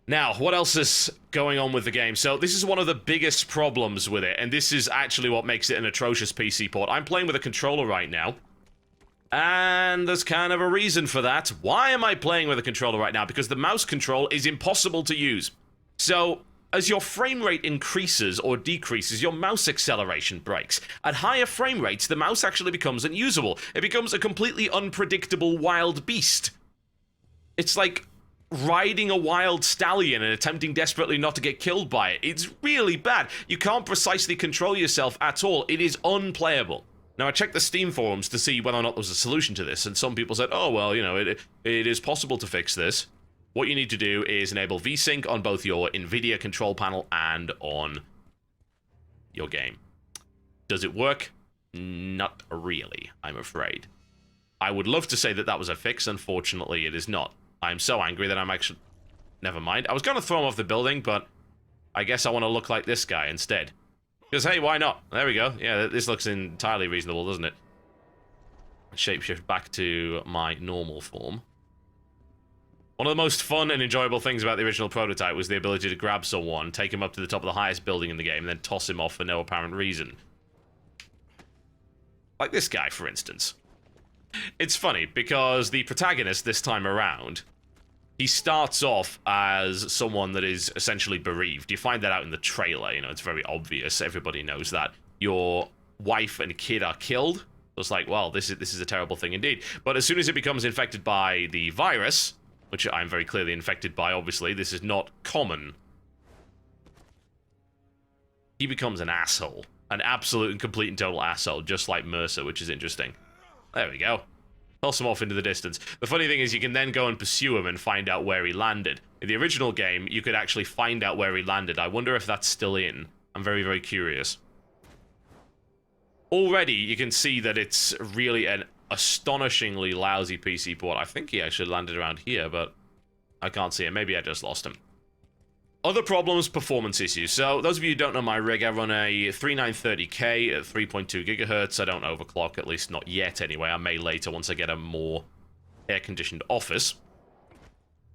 Now, what else is going on with the game? So, this is one of the biggest problems with it, and this is actually what makes it an atrocious PC port. I'm playing with a controller right now, and there's kind of a reason for that. Why am I playing with a controller right now? Because the mouse control is impossible to use. So, as your frame rate increases or decreases, your mouse acceleration breaks. At higher frame rates, the mouse actually becomes unusable. It becomes a completely unpredictable wild beast. It's like riding a wild stallion and attempting desperately not to get killed by it. It's really bad. You can't precisely control yourself at all. It is unplayable. Now, I checked the Steam forums to see whether or not there was a solution to this, and some people said, oh, well, you know, it is possible to fix this. What you need to do is enable VSync on both your NVIDIA control panel and on your game. Does it work? Not really, I'm afraid. I would love to say that that was a fix. Unfortunately, it is not. I'm so angry that I'm actually... Never mind. I was going to throw him off the building, but I guess I want to look like this guy instead. Because, hey, why not? There we go. Yeah, this looks entirely reasonable, doesn't it? Shapeshift back to my normal form. One of the most fun and enjoyable things about the original prototype was the ability to grab someone, take him up to the top of the highest building in the game, and then toss him off for no apparent reason. Like this guy, for instance. It's funny, because the protagonist this time around, he starts off as someone that is essentially bereaved. You find that out in the trailer, you know, it's very obvious, everybody knows that. Your wife and kid are killed. It's like, well, this is a terrible thing indeed. But as soon as it becomes infected by the virus, which I'm very clearly infected by, obviously, this is not common, he becomes an asshole. An absolute and complete and total asshole, just like Mercer, which is interesting. There we go. Toss him off into the distance. The funny thing is you can then go and pursue him and find out where he landed. In the original game, you could actually find out where he landed. I wonder if that's still in. I'm very, very curious. already you can see that it's really an astonishingly lousy PC port. I think he actually landed around here, but I can't see him. Maybe I just lost him. Other problems, performance issues. So, those of you who don't know my rig, I run a 3930K at 3.2 gigahertz. I don't overclock, at least not yet anyway. I may later once I get a more air-conditioned office.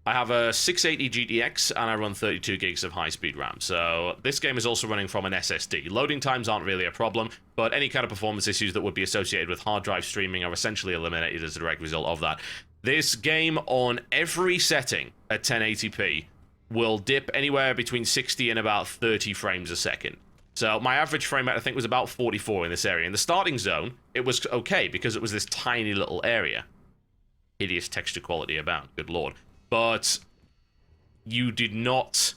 I have a 680 GTX, and I run 32 gigs of high-speed RAM. So, this game is also running from an SSD. Loading times aren't really a problem, but any kind of performance issues that would be associated with hard drive streaming are essentially eliminated as a direct result of that. This game, on every setting at 1080p, will dip anywhere between 60 and about 30 frames a second. So my average frame rate, I think, was about 44 in this area. In the starting zone, it was okay because it was this tiny little area. Hideous texture quality abound, good lord. But you did not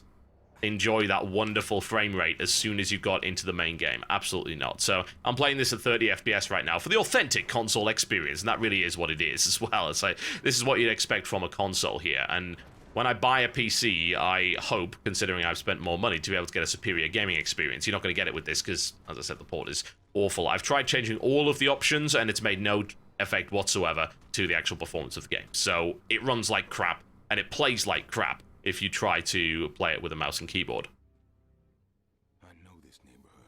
enjoy that wonderful frame rate as soon as you got into the main game. Absolutely not. So I'm playing this at 30 FPS right now for the authentic console experience, and that really is what it is as well. It's like, this is what you'd expect from a console here, and when I buy a PC, I hope, considering I've spent more money, to be able to get a superior gaming experience. You're not going to get it with this because, as I said, the port is awful. I've tried changing all of the options, and it's made no effect whatsoever to the actual performance of the game. So it runs like crap, and it plays like crap if you try to play it with a mouse and keyboard.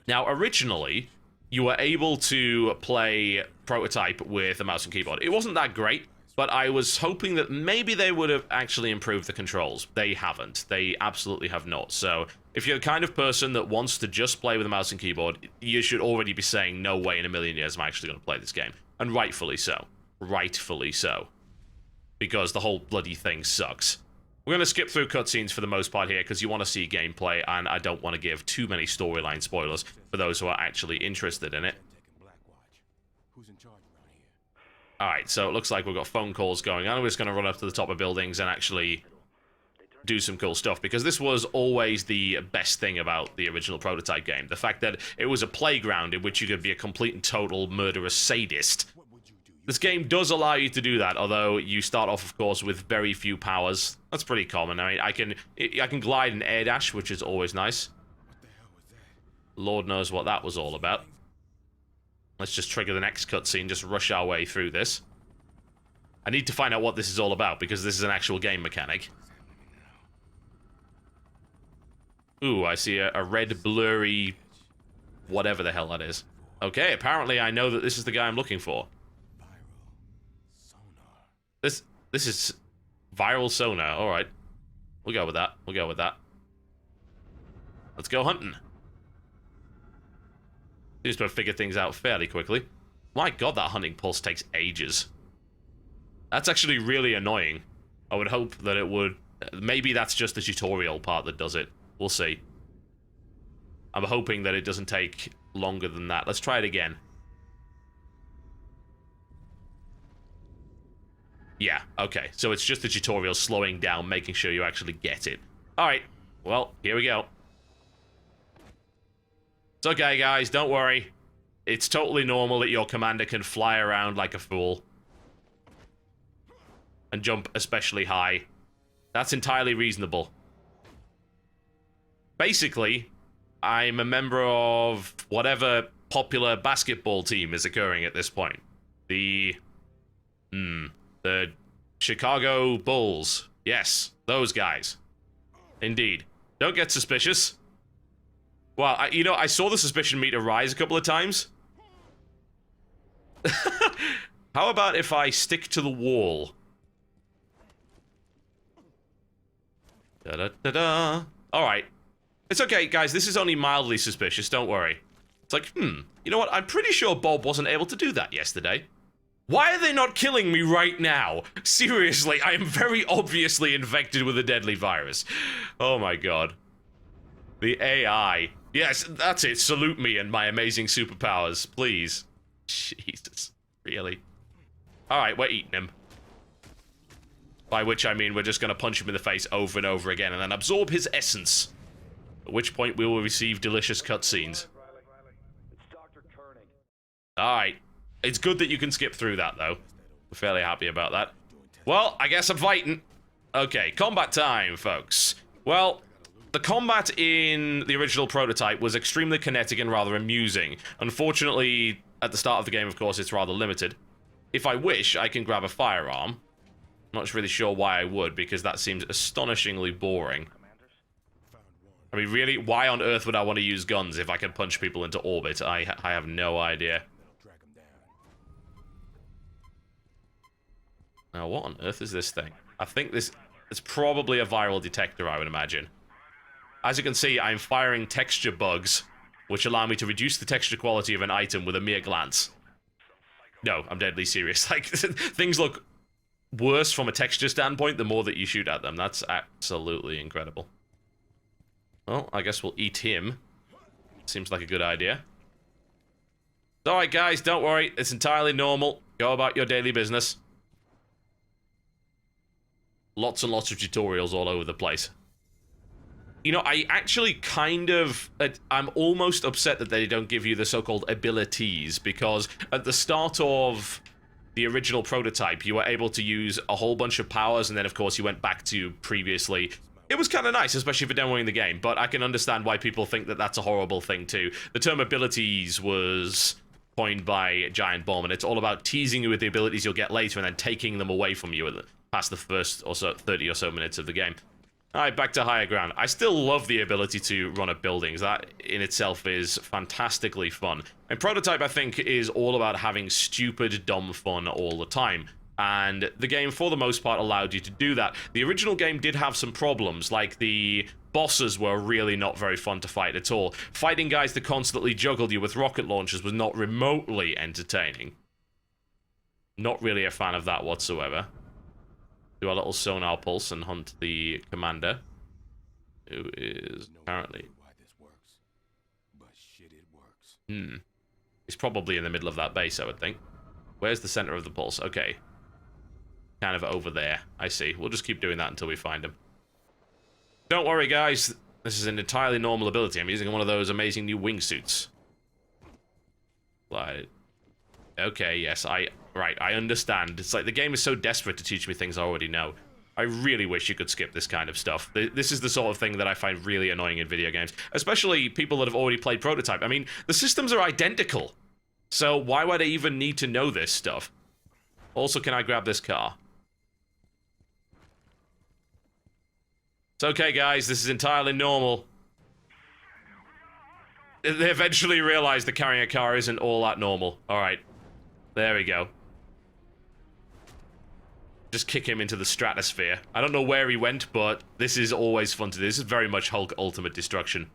Now, originally, you were able to play Prototype with a mouse and keyboard. It wasn't that great, but I was hoping that maybe they would have actually improved the controls. They haven't. They absolutely have not. So if you're the kind of person that wants to just play with a mouse and keyboard, you should already be saying, no way in a million years am I actually going to play this game. And rightfully so. Rightfully so. Because the whole bloody thing sucks. We're going to skip through cutscenes for the most part here because you want to see gameplay, and I don't want to give too many storyline spoilers for those who are actually interested in it. Alright, so it looks like we've got phone calls going on. We're just going to run up to the top of buildings and actually do some cool stuff, because this was always the best thing about the original Prototype game. The fact that it was a playground in which you could be a complete and total murderous sadist. This game does allow you to do that, although you start off, of course, with very few powers. That's pretty common. I mean, I can glide and air dash, which is always nice. Lord knows what that was all about. Let's just trigger the next cutscene, just rush our way through this. I need to find out what this is all about, because this is an actual game mechanic. Ooh, I see a red, blurry... whatever the hell that is. Okay, apparently I know that this is the guy I'm looking for. This is... viral sonar, alright. We'll go with that, we'll go with that. Let's go hunting. Seems to have figured things out fairly quickly. My god, that hunting pulse takes ages. That's actually really annoying. I would hope that it would... maybe that's just the tutorial part that does it. We'll see. I'm hoping that it doesn't take longer than that. Let's try it again. Yeah, okay. So it's just the tutorial slowing down, making sure you actually get it. Alright, well, here we go. It's okay, guys, don't worry. It's totally normal that your commander can fly around like a fool. And jump especially high. That's entirely reasonable. Basically, I'm a member of whatever popular basketball team is occurring at this point. The Chicago Bulls. Yes, those guys. Indeed. Don't get suspicious. Well, I saw the suspicion meter rise a couple of times. How about if I stick to the wall? Da-da-da-da. Alright. It's okay, guys. This is only mildly suspicious. Don't worry. It's like, you know what? I'm pretty sure Bob wasn't able to do that yesterday. Why are they not killing me right now? Seriously, I am very obviously infected with a deadly virus. Oh my god. The AI. Yes, that's it. Salute me and my amazing superpowers, please. Jesus. Really? Alright, we're eating him. By which I mean we're just gonna punch him in the face over and over again and then absorb his essence. At which point we will receive delicious cutscenes. Alright. It's good that you can skip through that, though. We're fairly happy about that. Well, I guess I'm fighting. Okay, combat time, folks. Well, the combat in the original Prototype was extremely kinetic and rather amusing. Unfortunately, At the start of the game, of course, it's rather limited. If I wish, I can grab a firearm. I'm not really sure why I would, because that seems astonishingly boring. I mean, really, why on earth would I want to use guns if I can punch people into orbit? I have no idea. Now, what on earth is this thing? I think it's probably a viral detector, I would imagine. As you can see, I'm firing texture bugs, which allow me to reduce the texture quality of an item with a mere glance. No, I'm deadly serious. Like, things look worse from a texture standpoint the more that you shoot at them. That's absolutely incredible. Well, I guess we'll eat him. Seems like a good idea. Alright, guys, don't worry. It's entirely normal. Go about your daily business. Lots and lots of tutorials all over the place. You know, I actually I'm almost upset that they don't give you the so-called abilities, because at the start of the original prototype, you were able to use a whole bunch of powers, and then, of course, you went back to previously. It was kind of nice, especially for demoing the game, but I can understand why people think that that's a horrible thing, too. The term abilities was coined by Giant Bomb, and it's all about teasing you with the abilities you'll get later and then taking them away from you past the first or so 30 or so minutes of the game. Alright, back to higher ground. I still love the ability to run up buildings. That in itself is fantastically fun. And Prototype, I think, is all about having stupid, dumb fun all the time. And the game, for the most part, allowed you to do that. The original game did have some problems, like the bosses were really not very fun to fight at all. Fighting guys that constantly juggled you with rocket launchers was not remotely entertaining. Not really a fan of that whatsoever. Do a little sonar pulse and hunt the commander, who is apparently... He's probably in the middle of that base, I would think. Where's the center of the pulse? Okay. Kind of over there. I see. We'll just keep doing that until we find him. Don't worry, guys. This is an entirely normal ability. I'm using one of those amazing new wingsuits. Like... Okay, yes, Right, I understand. It's like the game is so desperate to teach me things I already know. I really wish you could skip this kind of stuff. This is the sort of thing that I find really annoying in video games. Especially people that have already played Prototype. I mean, the systems are identical. So why would I even need to know this stuff? Also, can I grab this car? It's okay, guys. This is entirely normal. They eventually realize that carrying a car isn't all that normal. Alright. There we go. Just kick him into the stratosphere. I don't know where he went, but this is always fun to do. This is very much Hulk Ultimate Destruction.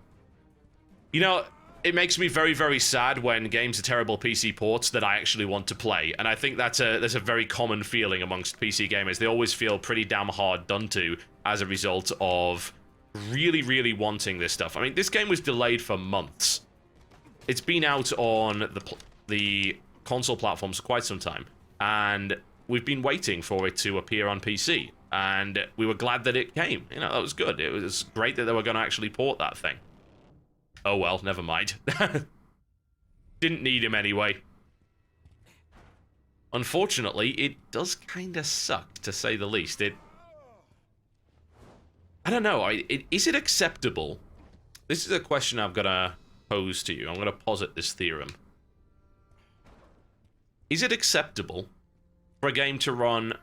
You know, it makes me very, very sad when games are terrible PC ports that I actually want to play. And I think that's a very common feeling amongst PC gamers. They always feel pretty damn hard done to as a result of really, really wanting this stuff. I mean, this game was delayed for months. It's been out on the console platforms for quite some time. And we've been waiting for it to appear on PC, and we were glad that it came. You know, that was good. It was great that they were going to actually port that thing. Oh well, never mind. Didn't need him anyway. Unfortunately, it does kind of suck, to say the least. I don't know, is it acceptable? This is a question I'm going to pose to you. I'm going to posit this theorem. Is it acceptable for a game to run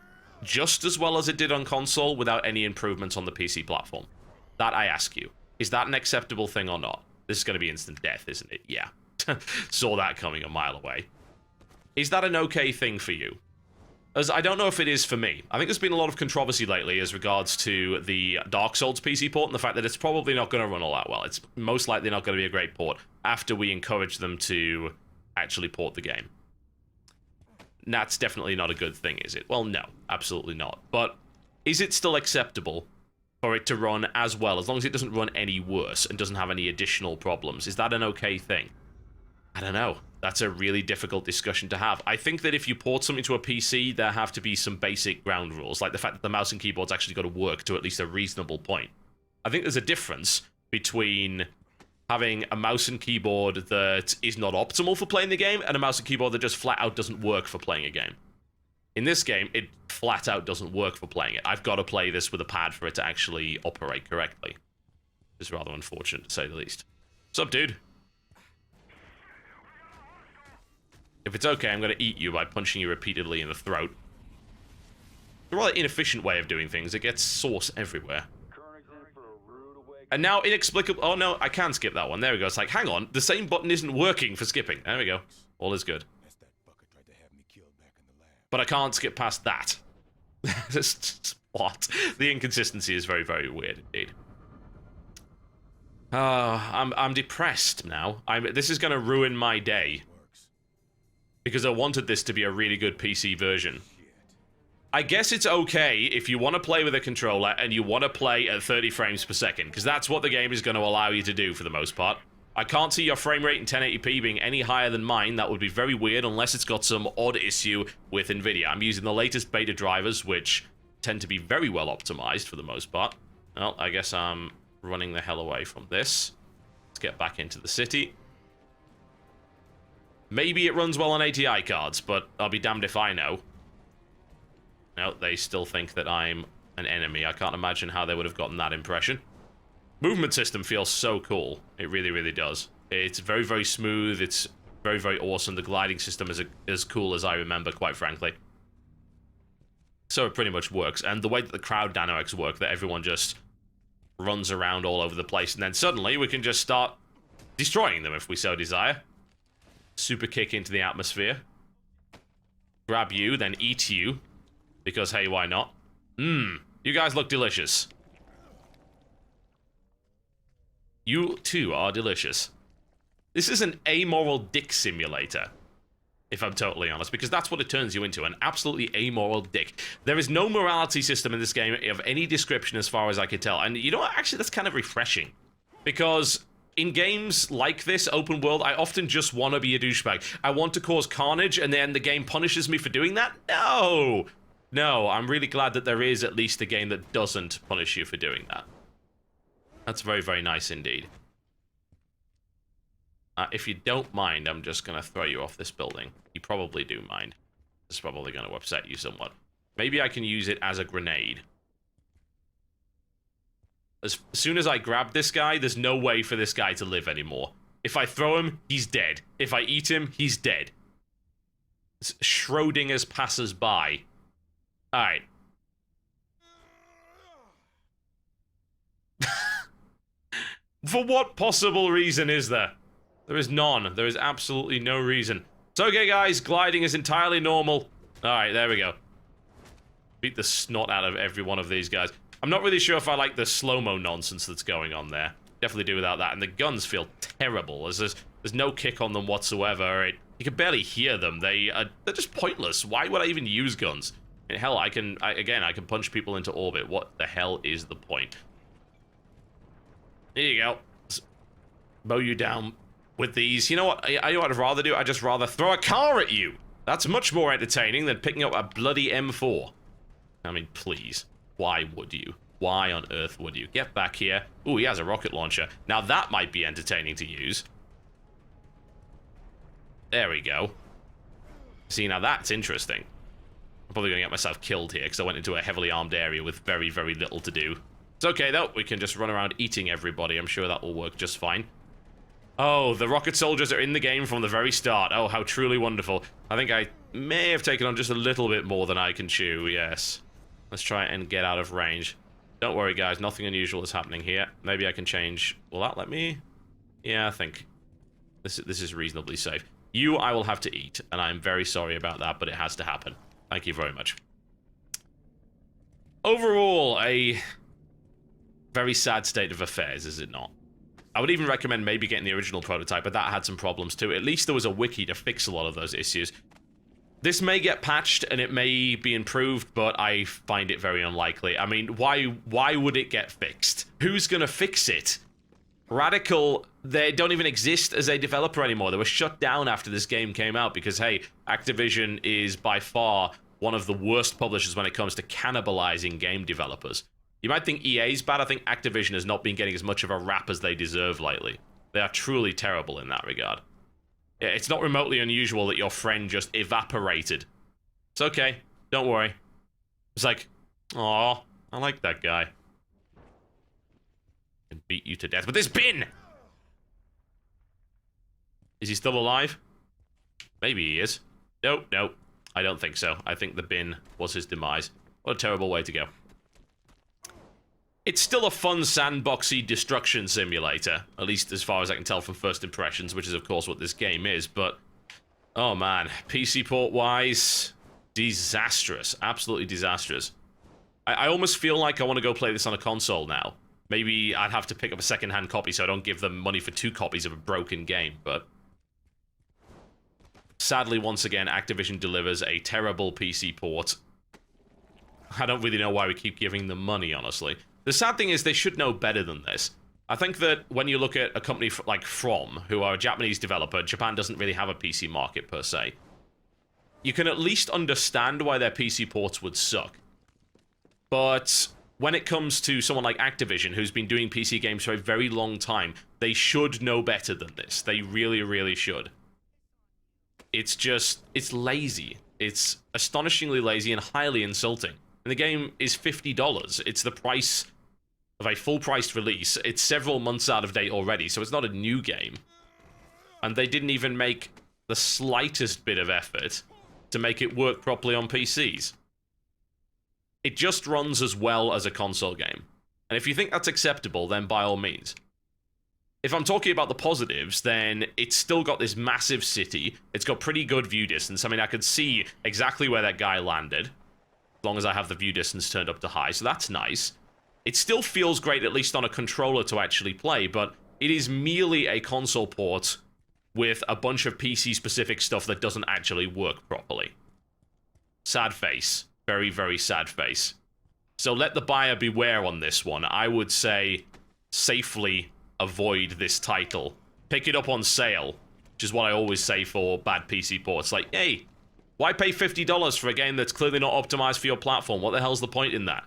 just as well as it did on console without any improvements on the PC platform? That I ask you. Is that an acceptable thing or not? This is going to be instant death, isn't it? Yeah. Saw that coming a mile away. Is that an okay thing for you? As I don't know if it is for me. I think there's been a lot of controversy lately as regards to the Dark Souls PC port and the fact that it's probably not going to run all that well. It's most likely not going to be a great port after we encourage them to actually port the game. That's definitely not a good thing, is it? Well, no, absolutely not. But is it still acceptable for it to run as well, as long as it doesn't run any worse and doesn't have any additional problems? Is that an okay thing? I don't know. That's a really difficult discussion to have. I think that if you port something to a PC, there have to be some basic ground rules, like the fact that the mouse and keyboard's actually got to work to at least a reasonable point. I think there's a difference between having a mouse and keyboard that is not optimal for playing the game, and a mouse and keyboard that just flat out doesn't work for playing a game. In this game, it flat out doesn't work for playing it. I've got to play this with a pad for it to actually operate correctly. It's rather unfortunate, to say the least. What's up, dude? If it's okay, I'm going to eat you by punching you repeatedly in the throat. It's a rather inefficient way of doing things. It gets sauce everywhere. And now, inexplicable... Oh, no, I can skip that one. There we go. It's like, hang on, the same button isn't working for skipping. There we go. All is good. But I can't skip past that. What? The inconsistency is very, very weird indeed. I'm depressed now. This is going to ruin my day. Because I wanted this to be a really good PC version. I guess it's okay if you want to play with a controller and you want to play at 30 frames per second, because that's what the game is going to allow you to do for the most part. I can't see your frame rate in 1080p being any higher than mine. That would be very weird unless it's got some odd issue with NVIDIA. I'm using the latest beta drivers, which tend to be very well optimized for the most part. Well, I guess I'm running the hell away from this. Let's get back into the city. Maybe it runs well on ATI cards, but I'll be damned if I know. No, they still think that I'm an enemy. I can't imagine how they would have gotten that impression. Movement system feels so cool. It really, really does. It's very, very smooth. It's very, very awesome. The gliding system is as cool as I remember, quite frankly. So it pretty much works. And the way that the crowd dynamics work, that everyone just runs around all over the place, and then suddenly we can just start destroying them if we so desire. Super kick into the atmosphere. Grab you, then eat you. Because, hey, why not? You guys look delicious. You, too, are delicious. This is an amoral dick simulator, if I'm totally honest, because that's what it turns you into, an absolutely amoral dick. There is no morality system in this game of any description as far as I can tell, and you know what? Actually, that's kind of refreshing. Because in games like this, open world, I often just want to be a douchebag. I want to cause carnage, and then the game punishes me for doing that? No! No, I'm really glad that there is at least a game that doesn't punish you for doing that. That's very, very nice indeed. If you don't mind, I'm just going to throw you off this building. You probably do mind. It's probably going to upset you somewhat. Maybe I can use it as a grenade. As soon as I grab this guy, there's no way for this guy to live anymore. If I throw him, he's dead. If I eat him, he's dead. It's Schrodinger's passers-by. Alright. For what possible reason is there? There is none. There is absolutely no reason. It's okay, guys. Gliding is entirely normal. Alright, there we go. Beat the snot out of every one of these guys. I'm not really sure if I like the slow-mo nonsense that's going on there. Definitely do without that. And the guns feel terrible. There's no kick on them whatsoever. You can barely hear them. They're just pointless. Why would I even use guns? And hell, I can punch people into orbit. What the hell is the point? Here you go. Mow you down with these. You know what? I know what I'd rather do? I'd just rather throw a car at you. That's much more entertaining than picking up a bloody M4. I mean, please. Why would you? Why on earth would you? Get back here. Ooh, he has a rocket launcher. Now that might be entertaining to use. There we go. See, now that's interesting. I'm probably going to get myself killed here because I went into a heavily armed area with very, very little to do. It's okay, though. We can just run around eating everybody. I'm sure that will work just fine. Oh, the rocket soldiers are in the game from the very start. Oh, how truly wonderful. I think I may have taken on just a little bit more than I can chew, yes. Let's try and get out of range. Don't worry, guys. Nothing unusual is happening here. Maybe I can change... Will that let me? Yeah, I think this is reasonably safe. You, I will have to eat, and I'm very sorry about that, but it has to happen. Thank you very much. Overall, a very sad state of affairs, is it not? I would even recommend maybe getting the original prototype, but that had some problems too. At least there was a wiki to fix a lot of those issues. This may get patched and it may be improved, but I find it very unlikely. I mean, why would it get fixed? Who's gonna fix it? Radical, they don't even exist as a developer anymore. They were shut down after this game came out because, hey, Activision is by far one of the worst publishers when it comes to cannibalizing game developers. You might think EA's bad. I think Activision has not been getting as much of a rap as they deserve lately. They are truly terrible in that regard. It's not remotely unusual that your friend just evaporated. It's okay. Don't worry. It's like, aw, I like that guy. I can beat you to death with this bin! Is he still alive? Maybe he is. No, I don't think so. I think the bin was his demise. What a terrible way to go. It's still a fun sandboxy destruction simulator, at least as far as I can tell from first impressions, which is of course what this game is, but oh man, PC port-wise, disastrous. Absolutely disastrous. I almost feel like I want to go play this on a console now. Maybe I'd have to pick up a second-hand copy so I don't give them money for 2 copies of a broken game, but sadly, once again, Activision delivers a terrible PC port. I don't really know why we keep giving them money, honestly. The sad thing is they should know better than this. I think that when you look at a company like From, who are a Japanese developer, Japan doesn't really have a PC market per se. You can at least understand why their PC ports would suck. But when it comes to someone like Activision, who's been doing PC games for a very long time, they should know better than this. They really, really should. It's lazy. It's astonishingly lazy and highly insulting. And the game is $50. It's the price of a full-priced release. It's several months out of date already, so it's not a new game. And they didn't even make the slightest bit of effort to make it work properly on PCs. It just runs as well as a console game. And if you think that's acceptable, then by all means. If I'm talking about the positives, then it's still got this massive city. It's got pretty good view distance. I mean, I could see exactly where that guy landed, as long as I have the view distance turned up to high, so that's nice. It still feels great, at least on a controller, to actually play, but it is merely a console port with a bunch of PC-specific stuff that doesn't actually work properly. Sad face. Very, very sad face. So let the buyer beware on this one. I would say safely avoid this title. Pick it up on sale, which is what I always say for bad PC ports. Like, hey, why pay $50 for a game that's clearly not optimized for your platform? What the hell's the point in that?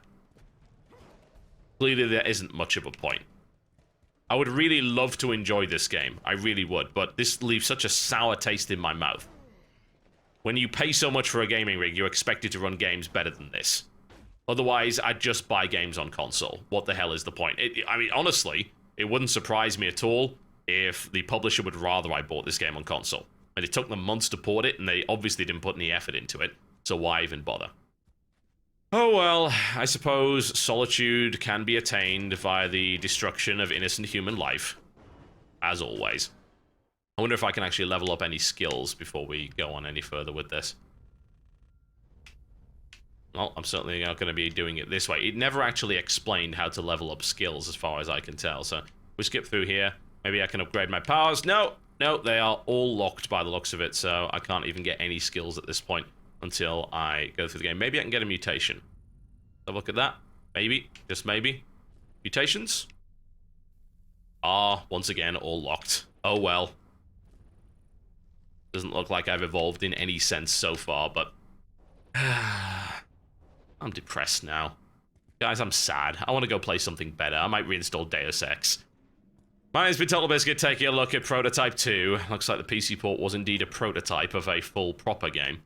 Clearly there isn't much of a point. I would really love to enjoy this game. I really would, but this leaves such a sour taste in my mouth. When you pay so much for a gaming rig, you're expected to run games better than this. Otherwise, I'd just buy games on console. What the hell is the point? I mean, honestly, it wouldn't surprise me at all if the publisher would rather I bought this game on console. And it took them months to port it, and they obviously didn't put any effort into it, so why even bother? Oh well, I suppose solitude can be attained via the destruction of innocent human life. As always. I wonder if I can actually level up any skills before we go on any further with this. Well, I'm certainly not going to be doing it this way. It never actually explained how to level up skills as far as I can tell, so we skip through here. Maybe I can upgrade my powers. No, they are all locked by the looks of it, so I can't even get any skills at this point until I go through the game. Maybe I can get a mutation. Have a look at that. Maybe, just maybe. Mutations? Once again, all locked. Oh well. Doesn't look like I've evolved in any sense so far, but I'm depressed now. Guys, I'm sad. I want to go play something better. I might reinstall Deus Ex. My name's been Total Biscuit, taking a look at Prototype 2. Looks like the PC port was indeed a prototype of a full, proper game.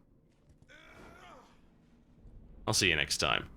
I'll see you next time.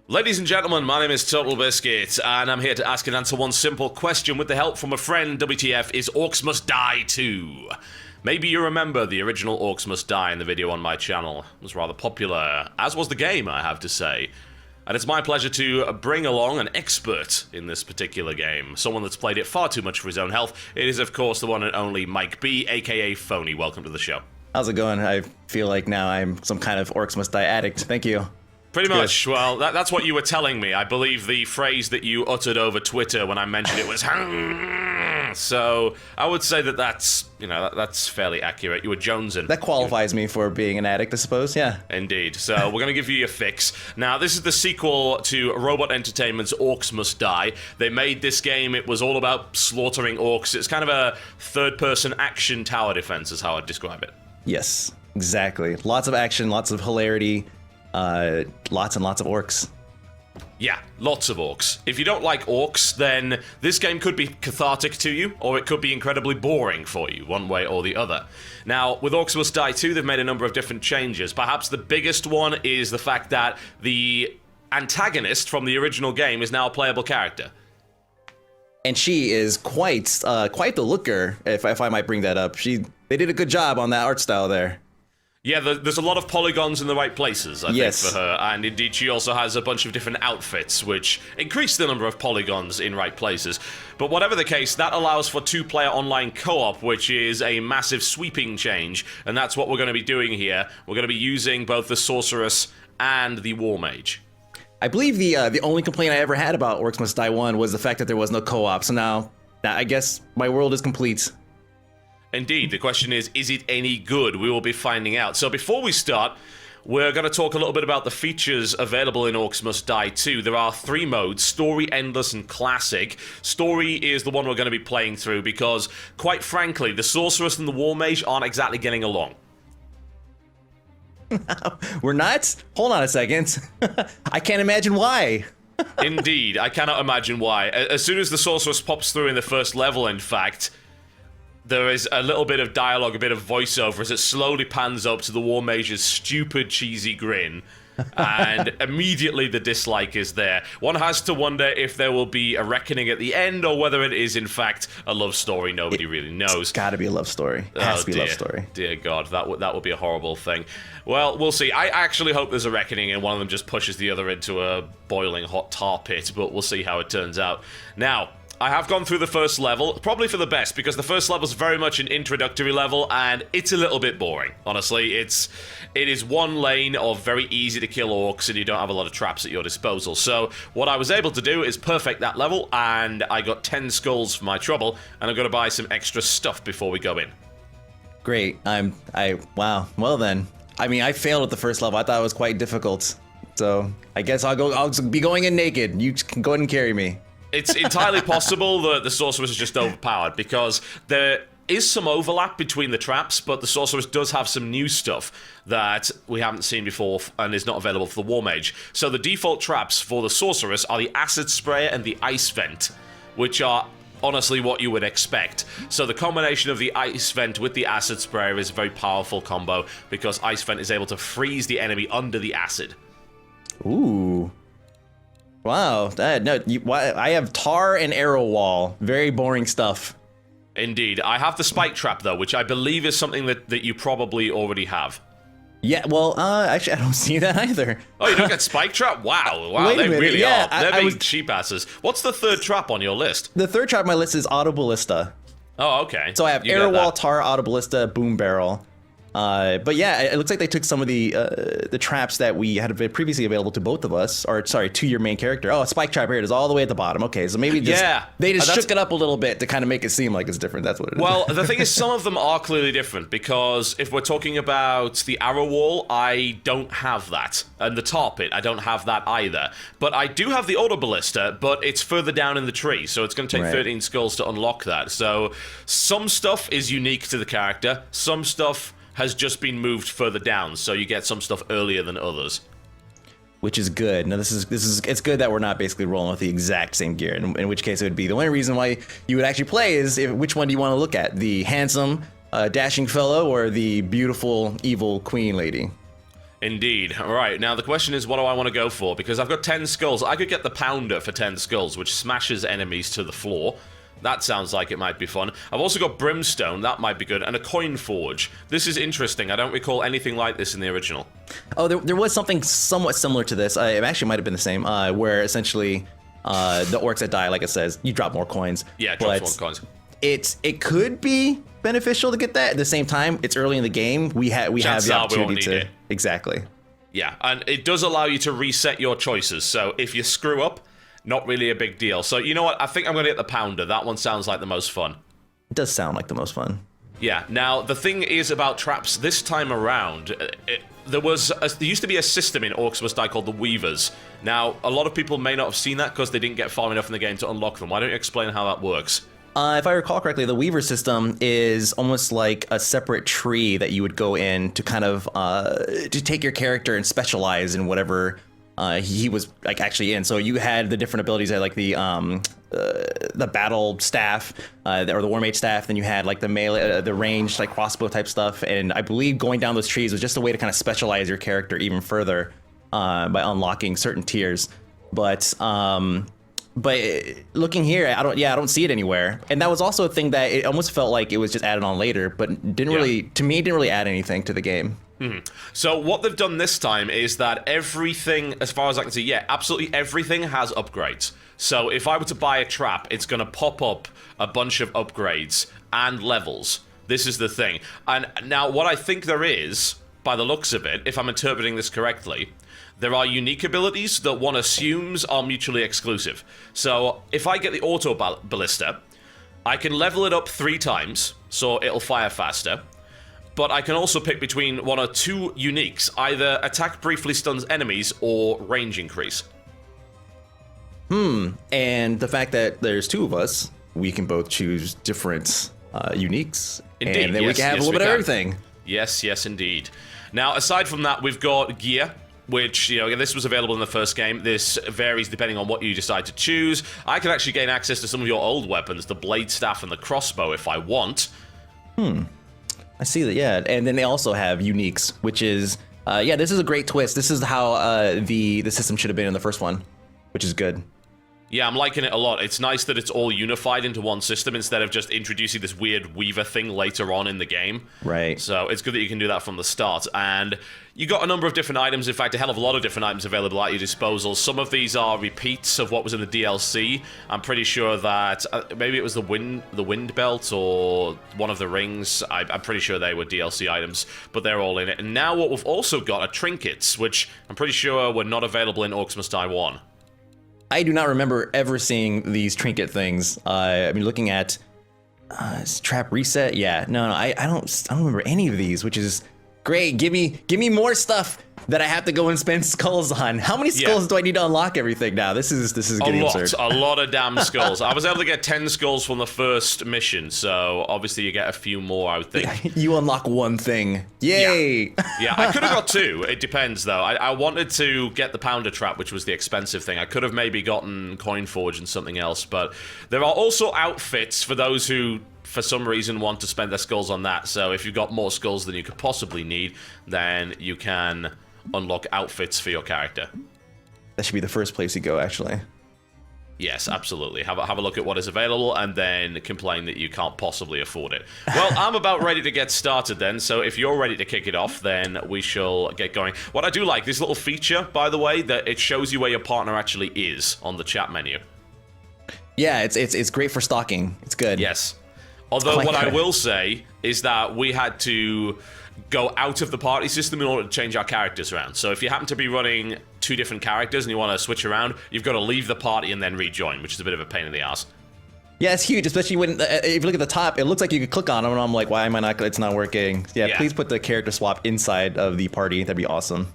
Ladies and gentlemen, my name is Total Biscuit, and I'm here to ask and answer one simple question with the help from a friend. WTF is Orcs Must Die 2? Maybe you remember the original Orcs Must Die in the video on my channel. It was rather popular, as was the game, I have to say. And it's my pleasure to bring along an expert in this particular game, someone that's played it far too much for his own health. It is, of course, the one and only Mike B, aka Phony. Welcome to the show. How's it going? I feel like now I'm some kind of Orcs Must Die addict. Thank you. Pretty much. Well, that's what you were telling me. I believe the phrase that you uttered over Twitter when I mentioned it was So I would say that that's fairly accurate. You were jonesing. That qualifies me for being an addict, I suppose, yeah. Indeed. So we're going to give you your fix. Now, this is the sequel to Robot Entertainment's Orcs Must Die. They made this game. It was all about slaughtering orcs. It's kind of a third-person action tower defense is how I'd describe it. Yes, exactly. Lots of action, lots of hilarity, lots and lots of orcs. Yeah, lots of orcs. If you don't like orcs, then this game could be cathartic to you, or it could be incredibly boring for you, one way or the other. Now, with Orcs Must Die 2, they've made a number of different changes. Perhaps the biggest one is the fact that the antagonist from the original game is now a playable character. And she is quite the looker, if I might bring that up. They did a good job on that art style there. Yeah, there's a lot of polygons in the right places, I Yes. think, for her. And indeed, she also has a bunch of different outfits, which increase the number of polygons in right places. But whatever the case, that allows for two-player online co-op, which is a massive sweeping change. And that's what we're going to be doing here. We're going to be using both the Sorceress and the War Mage. I believe the only complaint I ever had about Orcs Must Die 1 was the fact that there was no co-op. So now I guess my world is complete. Indeed, the question is it any good? We will be finding out. So before we start, we're going to talk a little bit about the features available in Orcs Must Die 2. There are 3 modes, Story, Endless, and Classic. Story is the one we're going to be playing through because, quite frankly, the Sorceress and the War Mage aren't exactly getting along. We're not? Hold on a second. I can't imagine why. Indeed, I cannot imagine why. As soon as the Sorceress pops through in the first level, in fact, there is a little bit of dialogue, a bit of voiceover as it slowly pans up to the War Mage's stupid, cheesy grin. And immediately the dislike is there. One has to wonder if there will be a reckoning at the end or whether it is, in fact, a love story nobody really knows. It's gotta be a love story. It has to be a love story. Dear God, that would be a horrible thing. Well, we'll see. I actually hope there's a reckoning and one of them just pushes the other into a boiling hot tar pit, but we'll see how it turns out. Now, I have gone through the first level, probably for the best, because the first level is very much an introductory level, and it's a little bit boring. Honestly, it is one lane of very easy to kill orcs, and you don't have a lot of traps at your disposal. So what I was able to do is perfect that level, and I got 10 skulls for my trouble, and I'm going to buy some extra stuff before we go in. Great. Wow. Well then. I mean, I failed at the first level. I thought it was quite difficult. So I guess I'll be going in naked. You can go ahead and carry me. It's entirely possible that the Sorceress is just overpowered, because there is some overlap between the traps, but the Sorceress does have some new stuff that we haven't seen before and is not available for the War Mage. So the default traps for the Sorceress are the Acid Sprayer and the Ice Vent, which are honestly what you would expect. So the combination of the Ice Vent with the Acid Sprayer is a very powerful combo, because Ice Vent is able to freeze the enemy under the acid. Ooh. Wow, I have tar and arrow wall. Very boring stuff. Indeed. I have the Spike Trap, though, which I believe is something that you probably already have. Yeah, well, actually, I don't see that either. Oh, you don't get Spike Trap? Wow, Wait a they minute, really yeah, are. They're I being was- cheap asses. What's the third trap on your list? The third trap on my list is Auto Ballista. Oh, okay. So I have You arrow get wall, that. tar, Auto Ballista, boom barrel. But yeah, it looks like they took some of the traps that we had previously available to both of us, or sorry, to your main character. Oh, Spike Trap, here it is, all the way at the bottom. Okay, so maybe they just shook it up a little bit to kind of make it seem like it's different. That's what it is. Well, the thing is, some of them are clearly different, because if we're talking about the arrow wall, I don't have that. And the tar pit, I don't have that either. But I do have the auto ballista, but it's further down in the tree, so it's going to take Right. 13 skulls to unlock that. So some stuff is unique to the character, some stuff has just been moved further down, so you get some stuff earlier than others. Which is good. Now this is it's good that we're not basically rolling with the exact same gear. In which case it would be the only reason why you would actually play is which one do you want to look at? The handsome, dashing fellow, or the beautiful, evil queen lady? Indeed. All right, now the question is, what do I want to go for? Because I've got 10 skulls. I could get the pounder for 10 skulls, which smashes enemies to the floor. That sounds like it might be fun. I've also got brimstone, that might be good, and a coin forge. This is interesting. I don't recall anything like this in the original. Oh, there was something somewhat similar to this. It actually might have been the same, where essentially the orcs that die, like it says, you drop more coins. Yeah, it drops more coins. It could be beneficial to get that. At the same time, it's early in the game. We have the Chances are we won't opportunity need to it. exactly. Yeah, and it does allow you to reset your choices. So if you screw up not really a big deal. So you know what? I think I'm going to get the pounder. That one sounds like the most fun. It does sound like the most fun. Yeah. Now the thing is about traps this time around. There used to be a system in Orcs Must Die called the Weavers. Now a lot of people may not have seen that because they didn't get far enough in the game to unlock them. Why don't you explain how that works? If I recall correctly, the Weaver system is almost like a separate tree that you would go in to kind of to take your character and specialize in whatever he was like actually in. So you had the different abilities, like the battle staff or the war mage staff. Then you had like the melee, the ranged like crossbow type stuff. And I believe going down those trees was just a way to kind of specialize your character even further by unlocking certain tiers. But looking here, I don't see it anywhere. And that was also a thing that it almost felt like it was just added on later, but didn't really add anything to the game. So what they've done this time is that everything, as far as I can see, absolutely everything has upgrades. So if I were to buy a trap, it's going to pop up a bunch of upgrades and levels. This is the thing. And now what I think there is, by the looks of it, if I'm interpreting this correctly, there are unique abilities that one assumes are mutually exclusive. So if I get the auto ballista, I can level it up 3 times, so it'll fire faster. But I can also pick between 1 or 2 uniques, either attack briefly stuns enemies or range increase. And the fact that there's 2 of us, we can both choose different uniques. Indeed, and then we can have a little bit of everything. Yes, indeed. Now, aside from that, we've got gear, which, this was available in the first game. This varies depending on what you decide to choose. I can actually gain access to some of your old weapons, the blade staff and the crossbow, if I want. I see that, yeah. And then they also have uniques, which is, this is a great twist. This is how the system should have been in the first one, which is good. Yeah, I'm liking it a lot. It's nice that it's all unified into one system instead of just introducing this weird Weaver thing later on in the game. Right. So it's good that you can do that from the start. And you got a number of different items. In fact, a hell of a lot of different items available at your disposal. Some of these are repeats of what was in the DLC. I'm pretty sure that maybe it was the wind belt or one of the rings. I'm pretty sure they were DLC items, but they're all in it. And now what we've also got are trinkets, which I'm pretty sure were not available in Orcs Must Die 1. I do not remember ever seeing these trinket things. I mean, looking at trap reset, I don't remember any of these, which is great. Give me more stuff that I have to go and spend skulls on. How many skulls do I need to unlock everything now? This is getting absurd. A lot of damn skulls. I was able to get 10 skulls from the first mission, so obviously you get a few more, I would think. You unlock one thing. Yay! Yeah, I could have got 2. It depends, though. I wanted to get the pounder trap, which was the expensive thing. I could have maybe gotten Coin Forge and something else, but there are also outfits for those who, for some reason, want to spend their skulls on that. So if you've got more skulls than you could possibly need, then you can unlock outfits for your character. That should be the first place you go, actually. Yes, absolutely. Have a look at what is available and then complain that you can't possibly afford it. Well, I'm about ready to get started then, so if you're ready to kick it off, then we shall get going. What I do like, this little feature, by the way, that it shows you where your partner actually is on the chat menu. Yeah, it's great for stalking. It's good. Yes. Although what I will say is that we had to go out of the party system in order to change our characters around. So if you happen to be running 2 different characters and you want to switch around, you've got to leave the party and then rejoin, which is a bit of a pain in the ass. Yeah, it's huge, especially when, if you look at the top, it looks like you could click on them, and I'm like, why am I not, it's not working. Yeah, please put the character swap inside of the party. That'd be awesome.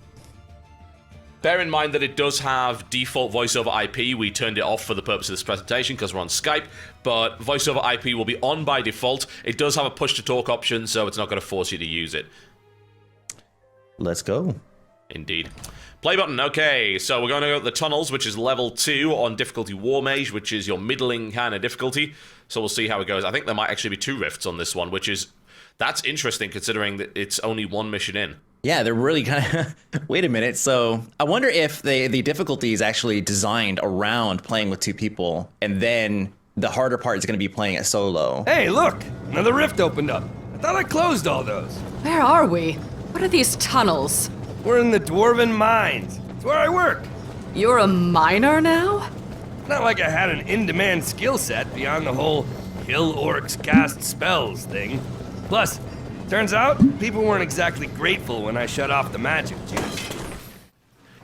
Bear in mind that it does have default voice over IP. We turned it off for the purpose of this presentation because we're on Skype, but voice over IP will be on by default. It does have a push-to-talk option, so it's not going to force you to use it. Let's go. Indeed. Play button. Okay, so we're going to go to the tunnels, which is level 2 on difficulty War Mage, which is your middling kind of difficulty. So we'll see how it goes. I think there might actually be 2 rifts on this one, that's interesting considering that it's only 1 mission in. Yeah, they're really kind of... Wait a minute. So I wonder if the difficulty is actually designed around playing with 2 people, and then the harder part is going to be playing it solo. Hey, look! Another rift opened up. I thought I closed all those. Where are we? What are these tunnels? We're in the Dwarven Mines. It's where I work. You're a miner now? Not like I had an in-demand skill set beyond the whole kill orcs cast spells thing. Plus, turns out people weren't exactly grateful when I shut off the magic juice.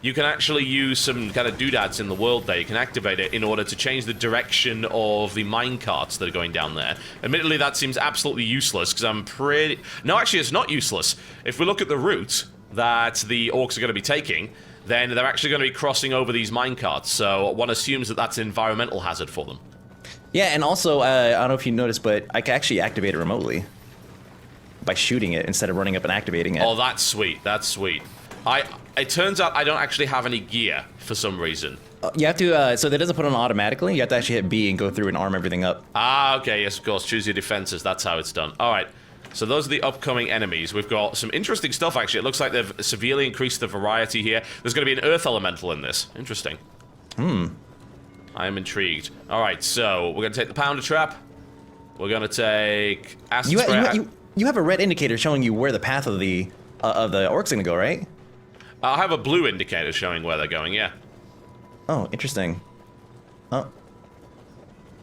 you can actually use some kind of doodads in the world there. You can activate it in order to change the direction of the mine carts that are going down there. Admittedly, that seems absolutely useless, because I'm pretty... No, actually, it's not useless. If we look at the route that the orcs are going to be taking, then they're actually going to be crossing over these mine carts, so one assumes that that's an environmental hazard for them. Yeah, and also, I don't know if you noticed, but I can actually activate it remotely by shooting it instead of running up and activating it. Oh, that's sweet. That's sweet. It turns out I don't actually have any gear for some reason. You have to, so that doesn't put on automatically. You have to actually hit B and go through and arm everything up. Ah, okay, yes, of course. Choose your defenses. That's how it's done. All right. So those are the upcoming enemies. We've got some interesting stuff, actually. It looks like they've severely increased the variety here. There's going to be an earth elemental in this. Interesting. I am intrigued. All right, so we're going to take the pounder trap. We're going to take acid spray. You have a red indicator showing you where the path of the orc's going to go, right? I have a blue indicator showing where they're going, yeah. Oh, interesting. Oh.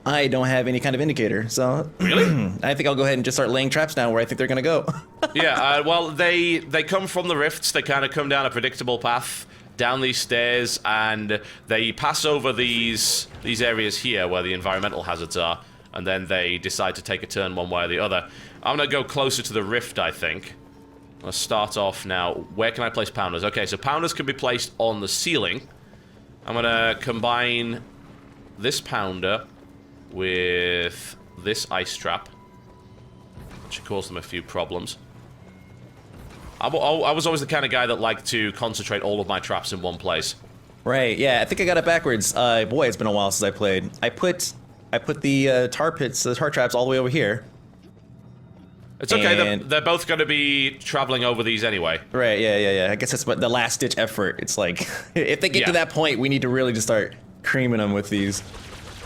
I don't have any kind of indicator, so... Really? I think I'll go ahead and just start laying traps down where I think they're gonna go. Yeah, well, they come from the rifts. They kind of come down a predictable path, down these stairs, and they pass over these areas here where the environmental hazards are, and then they decide to take a turn one way or the other. I'm gonna go closer to the rift, I think. Let's start off now. Where can I place pounders? Okay, so pounders can be placed on the ceiling. I'm gonna combine this pounder with this ice trap, which should cause them a few problems. I was always the kind of guy that liked to concentrate all of my traps in one place. Right, yeah, I think I got it backwards. Boy, it's been a while since I played. I put the tar pits, the tar traps all the way over here. It's okay, they're both going to be traveling over these anyway. Right, yeah. I guess that's the last-ditch effort. It's like, if they get to that point, we need to really just start creaming them with these.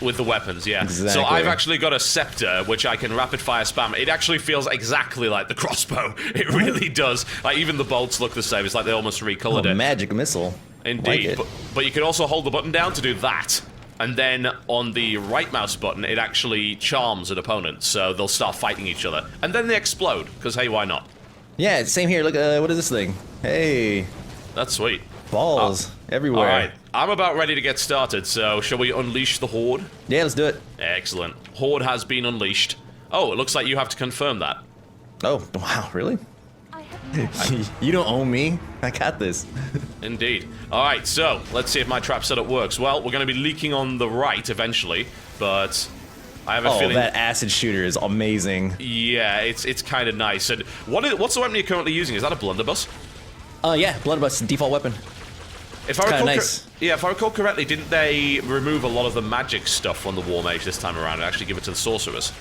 With the weapons, yeah. Exactly. So I've actually got a scepter, which I can rapid-fire spam. It actually feels exactly like the crossbow. It really does. Like, even the bolts look the same. It's like they almost recolored it. Magic missile. Indeed. Like but you can also hold the button down to do that. And then on the right mouse button, it actually charms an opponent, so they'll start fighting each other. And then they explode, because hey, why not? Yeah, same here. Look, what is this thing? Hey. That's sweet. Balls everywhere. All right, I'm about ready to get started, so shall we unleash the Horde? Yeah, let's do it. Excellent. Horde has been unleashed. Oh, it looks like you have to confirm that. Oh, wow, really? You don't own me. I got this. Indeed. All right, so let's see if my trap setup works. Well, we're going to be leaking on the right eventually, but I have a feeling... that acid shooter is amazing. Yeah, it's kind of nice. And what's the weapon you're currently using? Is that a blunderbuss? Yeah, blunderbuss, default weapon. If I recall, nice. Yeah, if I recall correctly, didn't they remove a lot of the magic stuff from the War Mage this time around and actually give it to the sorcerers?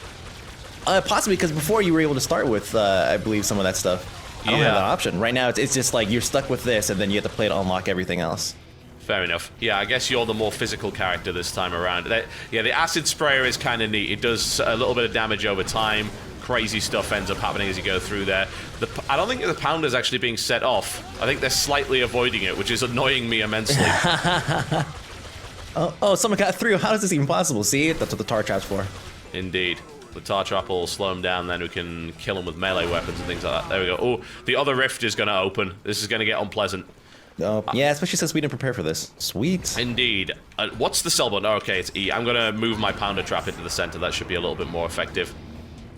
Possibly, because before you were able to start with, I believe, some of that stuff. I don't have that option. Right now, it's just like you're stuck with this, and then you have to play to unlock everything else. Fair enough. Yeah, I guess you're the more physical character this time around. Yeah, the acid sprayer is kind of neat. It does a little bit of damage over time. Crazy stuff ends up happening as you go through there. I don't think the pounder's actually being set off. I think they're slightly avoiding it, which is annoying me immensely. Oh, someone got through. How is this even possible? See? That's what the tar trap's for. Indeed. The tar trap will slow him down, then we can kill him with melee weapons and things like that. There we go. Oh, the other rift is going to open. This is going to get unpleasant. Yeah, especially since we didn't prepare for this. Sweet. Indeed. What's the cell button? Oh, okay, it's E. I'm going to move my pounder trap into the center. That should be a little bit more effective.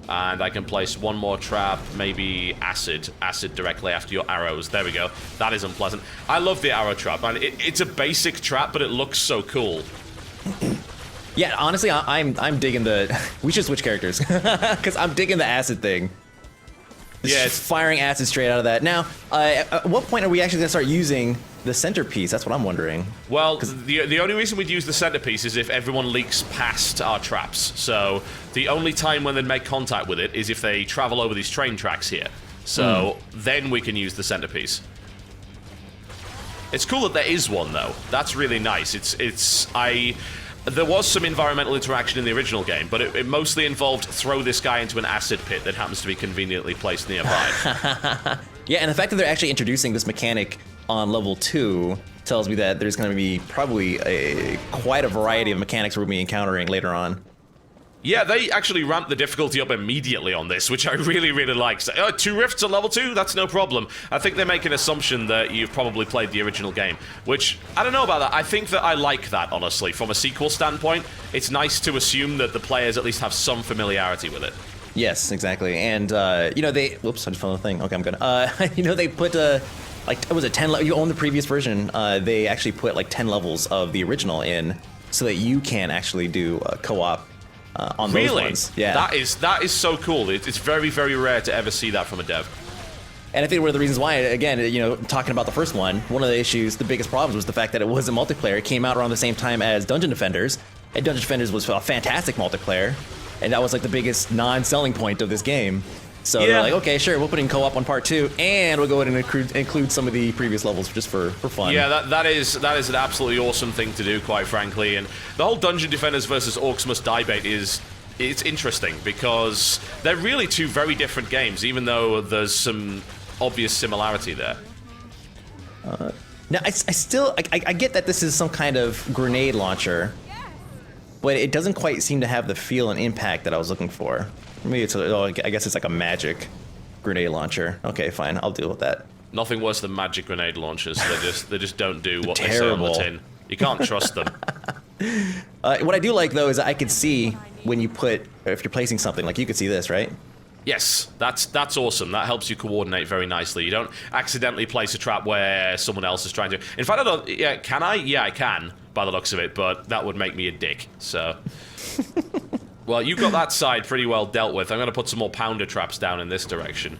And I can place one more trap, maybe acid directly after your arrows. There we go. That is unpleasant. I love the arrow trap, man. It's a basic trap, but it looks so cool. Yeah, honestly, I'm digging the... We should switch characters, because I'm digging the acid thing. Yeah, it's firing acid straight out of that. Now, at what point are we actually going to start using the centerpiece? That's what I'm wondering. Well, the only reason we'd use the centerpiece is if everyone leaks past our traps. So the only time when they'd make contact with it is if they travel over these train tracks here. So then we can use the centerpiece. It's cool that there is one, though. That's really nice. There was some environmental interaction in the original game, but it mostly involved throw this guy into an acid pit that happens to be conveniently placed nearby. Yeah, and the fact that they're actually introducing this mechanic on level 2 tells me that there's going to be probably quite a variety of mechanics we're going to be encountering later on. Yeah, they actually ramped the difficulty up immediately on this, which I really, really like. So, 2 rifts at level 2? That's no problem. I think they make an assumption that you've probably played the original game, which, I don't know about that. I think that I like that, honestly. From a sequel standpoint, it's nice to assume that the players at least have some familiarity with it. Yes, exactly. And, you know, they... Whoops, I just found the thing. Okay, I'm good. You know, they put, like, it was a 10... You own the previous version. They actually put, like, 10 levels of the original in so that you can actually do co-op on those ones. Yeah. That is so cool. It's very, very rare to ever see that from a dev. And I think one of the reasons why, again, you know, talking about the first one of the issues, the biggest problems was the fact that it wasn't multiplayer. It came out around the same time as Dungeon Defenders, and Dungeon Defenders was a fantastic multiplayer, and that was like the biggest non-selling point of this game. So they're like, okay, sure, we'll put in co-op on part 2, and we'll go ahead and include some of the previous levels just for fun. Yeah, that is an absolutely awesome thing to do, quite frankly. And the whole Dungeon Defenders versus Orcs Must Die bait it's interesting because they're really 2 very different games, even though there's some obvious similarity there. Now, I get that this is some kind of grenade launcher, but it doesn't quite seem to have the feel and impact that I was looking for. Maybe it's, I guess it's like a magic grenade launcher. Okay, fine, I'll deal with that. Nothing worse than magic grenade launchers. They just don't do what they say on the tin. You can't trust them. What I do like though is I could see when you if you're placing something, like you could see this, right? Yes, that's awesome. That helps you coordinate very nicely. You don't accidentally place a trap where someone else is trying to. In fact, I don't. Yeah, can I? Yeah, I can, by the looks of it. But that would make me a dick. So. Well, you got that side pretty well dealt with. I'm going to put some more pounder traps down in this direction.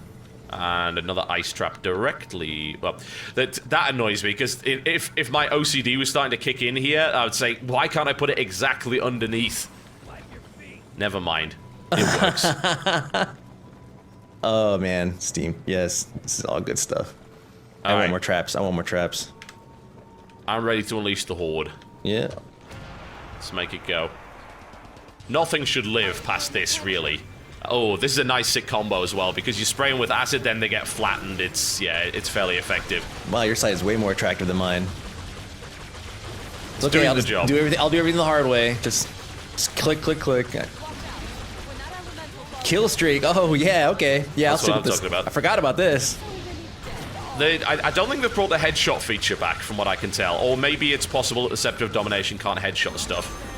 And another ice trap directly... Well, that annoys me, because if my OCD was starting to kick in here, I would say, why can't I put it exactly underneath? Never mind. It works. Oh, man. Steam. Yes. This is all good stuff. I want more traps. I want more traps. I'm ready to unleash the horde. Yeah. Let's make it go. Nothing should live past this, really. Oh, this is a nice sick combo as well, because you spray them with acid, then they get flattened. It's fairly effective. Wow, your side is way more attractive than mine. It's okay, doing the job. I'll do everything the hard way. Just click, click, click. Kill streak. Oh, yeah, okay. Yeah, That's what I'm talking about. I forgot about this. I don't think they've brought the headshot feature back, from what I can tell. Or maybe it's possible that the Scepter of Domination can't headshot stuff.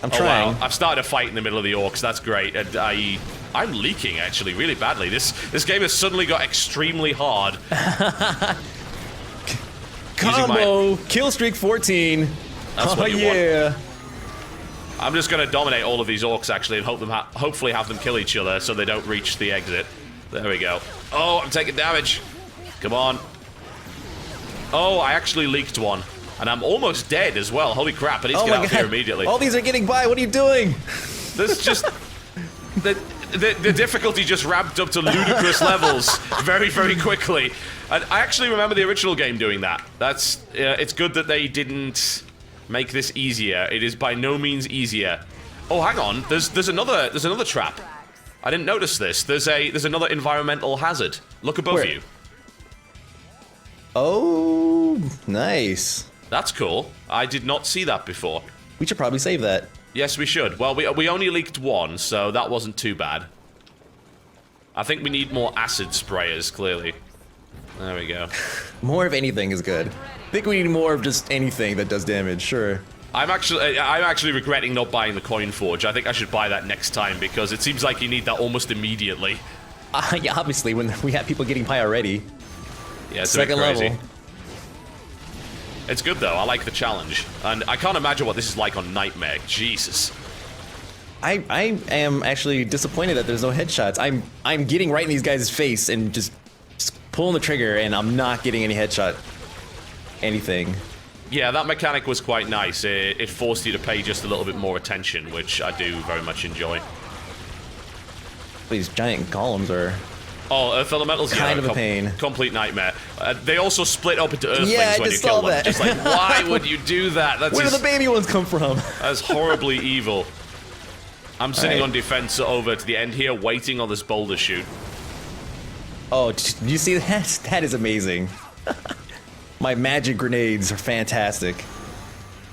I'm trying. Wow. I've started a fight in the middle of the orcs. That's great. And I'm leaking, actually, really badly. This game has suddenly got extremely hard. Combo! Kill streak 14. That's what you want. I'm just going to dominate all of these orcs, actually, and hopefully have them kill each other so they don't reach the exit. There we go. Oh, I'm taking damage. Come on. Oh, I actually leaked one. And I'm almost dead as well. Holy crap, I need to get out of here immediately. All these are getting by. What are you doing? There's just... the difficulty just ramped up to ludicrous levels very, very quickly. And I actually remember the original game doing that. That's... it's good that they didn't make this easier. It is by no means easier. Oh, hang on. There's another trap. I didn't notice this. There's another environmental hazard. Look above you. Oh, nice. That's cool. I did not see that before. We should probably save that. Yes, we should. Well, we only leaked one, so that wasn't too bad. I think we need more acid sprayers, clearly. There we go. More of anything is good. I think we need more of just anything that does damage, sure. I'm actually regretting not buying the Coin Forge. I think I should buy that next time, because it seems like you need that almost immediately. Yeah, obviously, when we have people getting high already. Yeah, it's second a bit crazy. level. It's good, though. I like the challenge. And I can't imagine what this is like on Nightmare. Jesus. I am actually disappointed that there's no headshots. I'm getting right in these guys' face and just pulling the trigger, and I'm not getting any headshot anything. Yeah, that mechanic was quite nice. It forced you to pay just a little bit more attention, which I do very much enjoy. These giant golems are... Oh, Earth Elementals, kind of a pain. Complete nightmare. They also split up into Earthlings when you saw kill them. that. Just like, why would you do that? Where do the baby ones come from? That's horribly evil. I'm sitting on defense over to the end here, waiting on this boulder shoot. Oh, did you see that? That is amazing. My magic grenades are fantastic.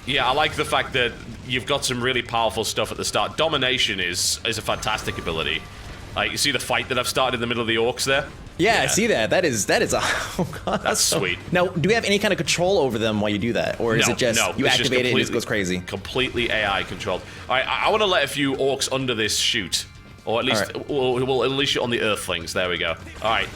Yeah, I like the fact that you've got some really powerful stuff at the start. Domination is a fantastic ability. Like, you see the fight that I've started in the middle of the orcs there? Yeah, I see that. That is a. Oh god, That's sweet. Now, do we have any kind of control over them while you do that, or is it just you it's activate it and it just goes crazy? Completely AI controlled. All right, I want to let a few orcs under this chute, or at least we'll unleash it on the earthlings. There we go. All right,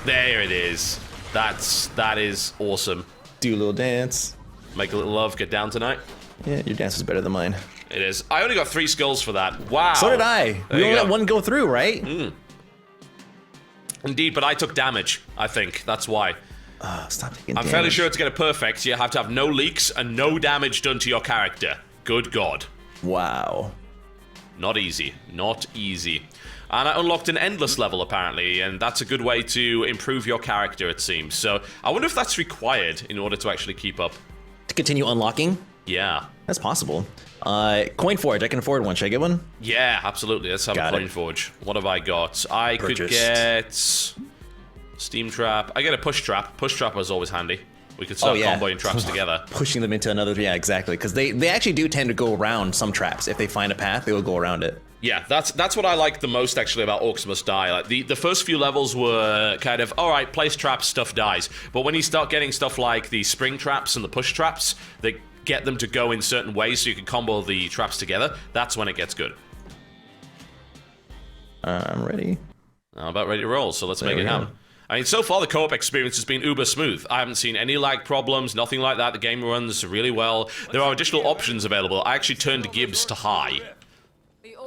there it is. That is awesome. Do a little dance. Make a little love. Get down tonight. Yeah, your dance was better than mine. It is. I only got 3 skulls for that. Wow. So did I. There We you only go. let one go through, right? Indeed, but I took damage. I think that's why. Stop taking I'm damage. fairly sure to get it perfect, you have to have no leaks and no damage done to your character. Good God. Wow. Not easy. Not easy. And I unlocked an endless level, apparently, and that's a good way to improve your character, it seems. So, I wonder if that's required in order to actually keep up. To continue unlocking? Yeah. That's possible. Coin Forge, I can afford one. Should I get one? Yeah, absolutely. Let's have Got a it. coin forge. What have I got? I could Purchased. get... Steam Trap. I get a Push Trap. Push Trap was always handy. We could start comboing traps together. Pushing them into another, yeah, exactly. Because they actually do tend to go around some traps. If they find a path, they will go around it. Yeah, that's what I like the most, actually, about Orcs Must Die. Like, the first few levels were kind of, alright, place traps, stuff dies. But when you start getting stuff like the spring traps and the push traps, that get them to go in certain ways so you can combo the traps together, that's when it gets good. I'm ready. I'm about ready to roll, so let's make we it go. happen. I mean, so far the co-op experience has been uber smooth. I haven't seen any lag problems, nothing like that. The game runs really well. There are additional options available. I actually turned Gibbs to high.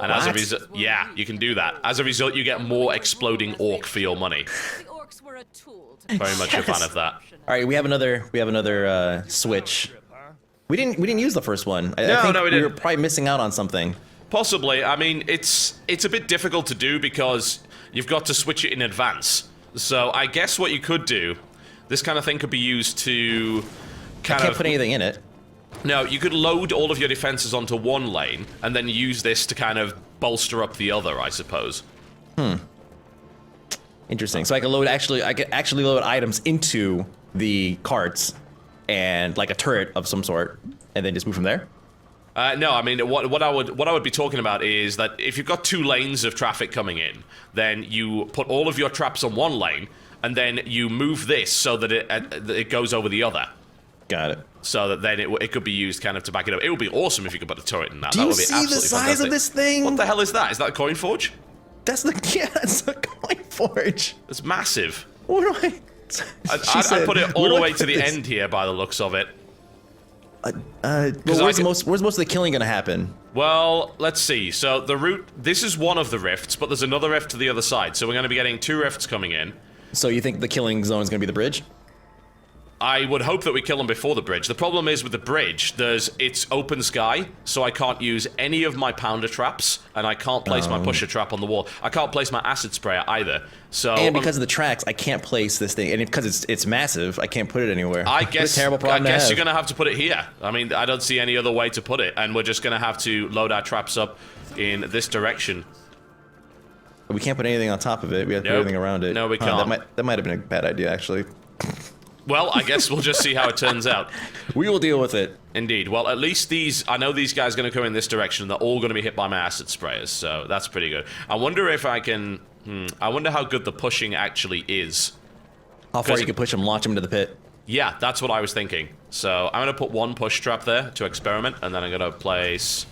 And as a result, yeah, you can do that. As a result, you get more exploding orc for your money. Very much a fan of that. All right, we have another switch. We didn't use the first one. I think no, we we didn't. were probably missing out on something. Possibly. I mean, it's a bit difficult to do because you've got to switch it in advance. So I guess what you could do, this kind of thing could be used to kind I can't of... put anything in it. No, you could load all of your defenses onto one lane and then use this to kind of bolster up the other, I suppose. Interesting. So I could actually load items into the carts and like a turret of some sort, and then just move from there. No, I mean, what I would be talking about is that if you've got 2 lanes of traffic coming in, then you put all of your traps on one lane, and then you move this so that it goes over the other. Got it. So that then it could be used kind of to back it up. It would be awesome if you could put a turret in that. Do That you would be see the absolutely size fantastic. of this thing? What the hell is that? Is that a coin forge? That's the coin forge. It's massive. What do I? I'd put it all the way to the end here by the looks of it. Where's most of the killing gonna happen? Well, let's see. So the route, this is one of the rifts, but there's another rift to the other side. So we're going to be getting 2 rifts coming in. So you think the killing zone is gonna be the bridge? I would hope that we kill them before the bridge. The problem is with the bridge, it's open sky, so I can't use any of my pounder traps, and I can't place my pusher trap on the wall. I can't place my acid sprayer either. So And because of the tracks, I can't place this thing, and because it's massive, I can't put it anywhere. I What a guess terrible problem to have. you're gonna have to put it here. I mean, I don't see any other way to put it, and we're just gonna have to load our traps up in this direction. We can't put anything on top of it. We have to put Nope. everything around it. No, we can't. That might have been a bad idea, actually. Well, I guess we'll just see how it turns out. We will deal with it. Indeed. Well, at least I know these guys are going to come in this direction. They're all going to be hit by my acid sprayers, so that's pretty good. I wonder if I can... I wonder how good the pushing actually is. How far you can push them, launch them into the pit. Yeah, that's what I was thinking. So I'm going to put 1 push trap there to experiment, and then I'm going to place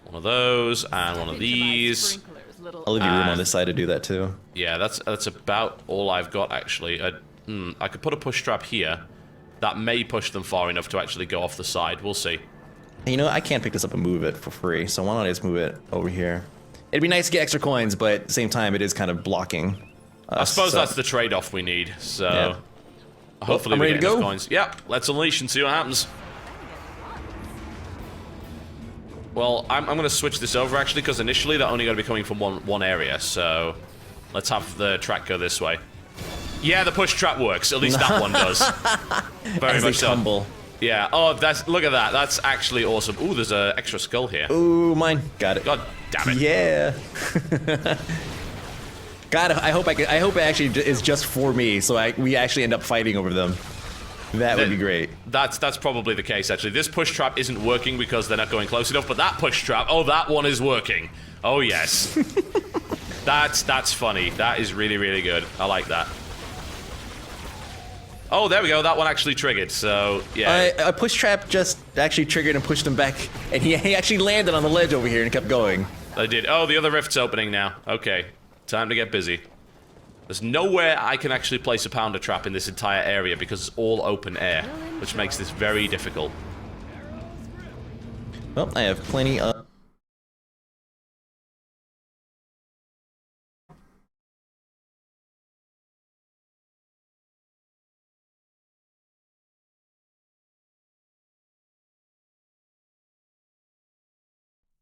one of those and one of these. I'll leave you room on this side to do that, too. Yeah, that's about all I've got, actually. I could put a push trap here. That may push them far enough to actually go off the side. We'll see. You know, I can't pick this up and move it for free, so why don't I just move it over here? It'd be nice to get extra coins, but at the same time, it is kind of blocking us, I suppose so- that's the trade-off we need, so... Yeah. Hopefully I'm we ready get to enough go. coins. Yeah, let's unleash and see what happens. Well, I'm going to switch this over, actually, because initially they're only going to be coming from one area, so... Let's have the track go this way. Yeah, the push trap works. At least that one does. Very As they much so. tumble. Yeah. Oh, look at that. That's actually awesome. Ooh, there's an extra skull here. Ooh, mine. Got it. God damn it. Yeah. God, I hope it actually is just for me, so we actually end up fighting over them. That would be great. That's probably the case, actually. This push trap isn't working because they're not going close enough, but that push trap, oh, that one is working. Oh, yes. That's funny. That is really, really good. I like that. Oh, there we go. That one actually triggered, so, yeah. A push trap just actually triggered and pushed him back, and he actually landed on the ledge over here and kept going. I did. Oh, the other rift's opening now. Okay. Time to get busy. There's nowhere I can actually place a pounder trap in this entire area because it's all open air, which makes this very difficult. Well, I have plenty of...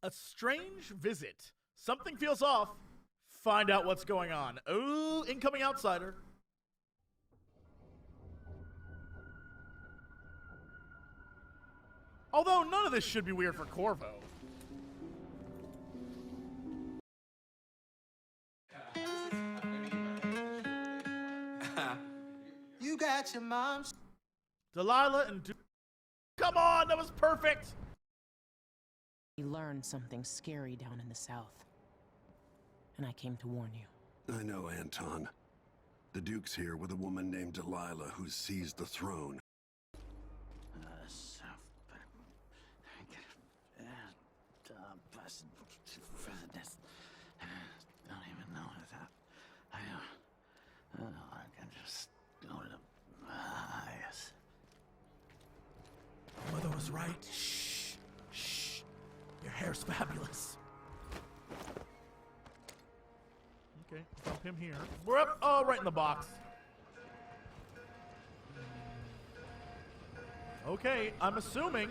A strange visit. Something feels off. Find out what's going on. Ooh, incoming outsider. Although none of this should be weird for Corvo. You got your mom's. Delilah and come on, that was perfect. We learned something scary down in the south. And I came to warn you. I know, Anton. The Duke's here with a woman named Delilah who's seized the throne. Don't even know that. I can just go to the eyes. Mother was right. Shh. Shh. Your hair's fabulous. Okay, dump him here. We're up. Oh, right in the box. Okay, I'm assuming.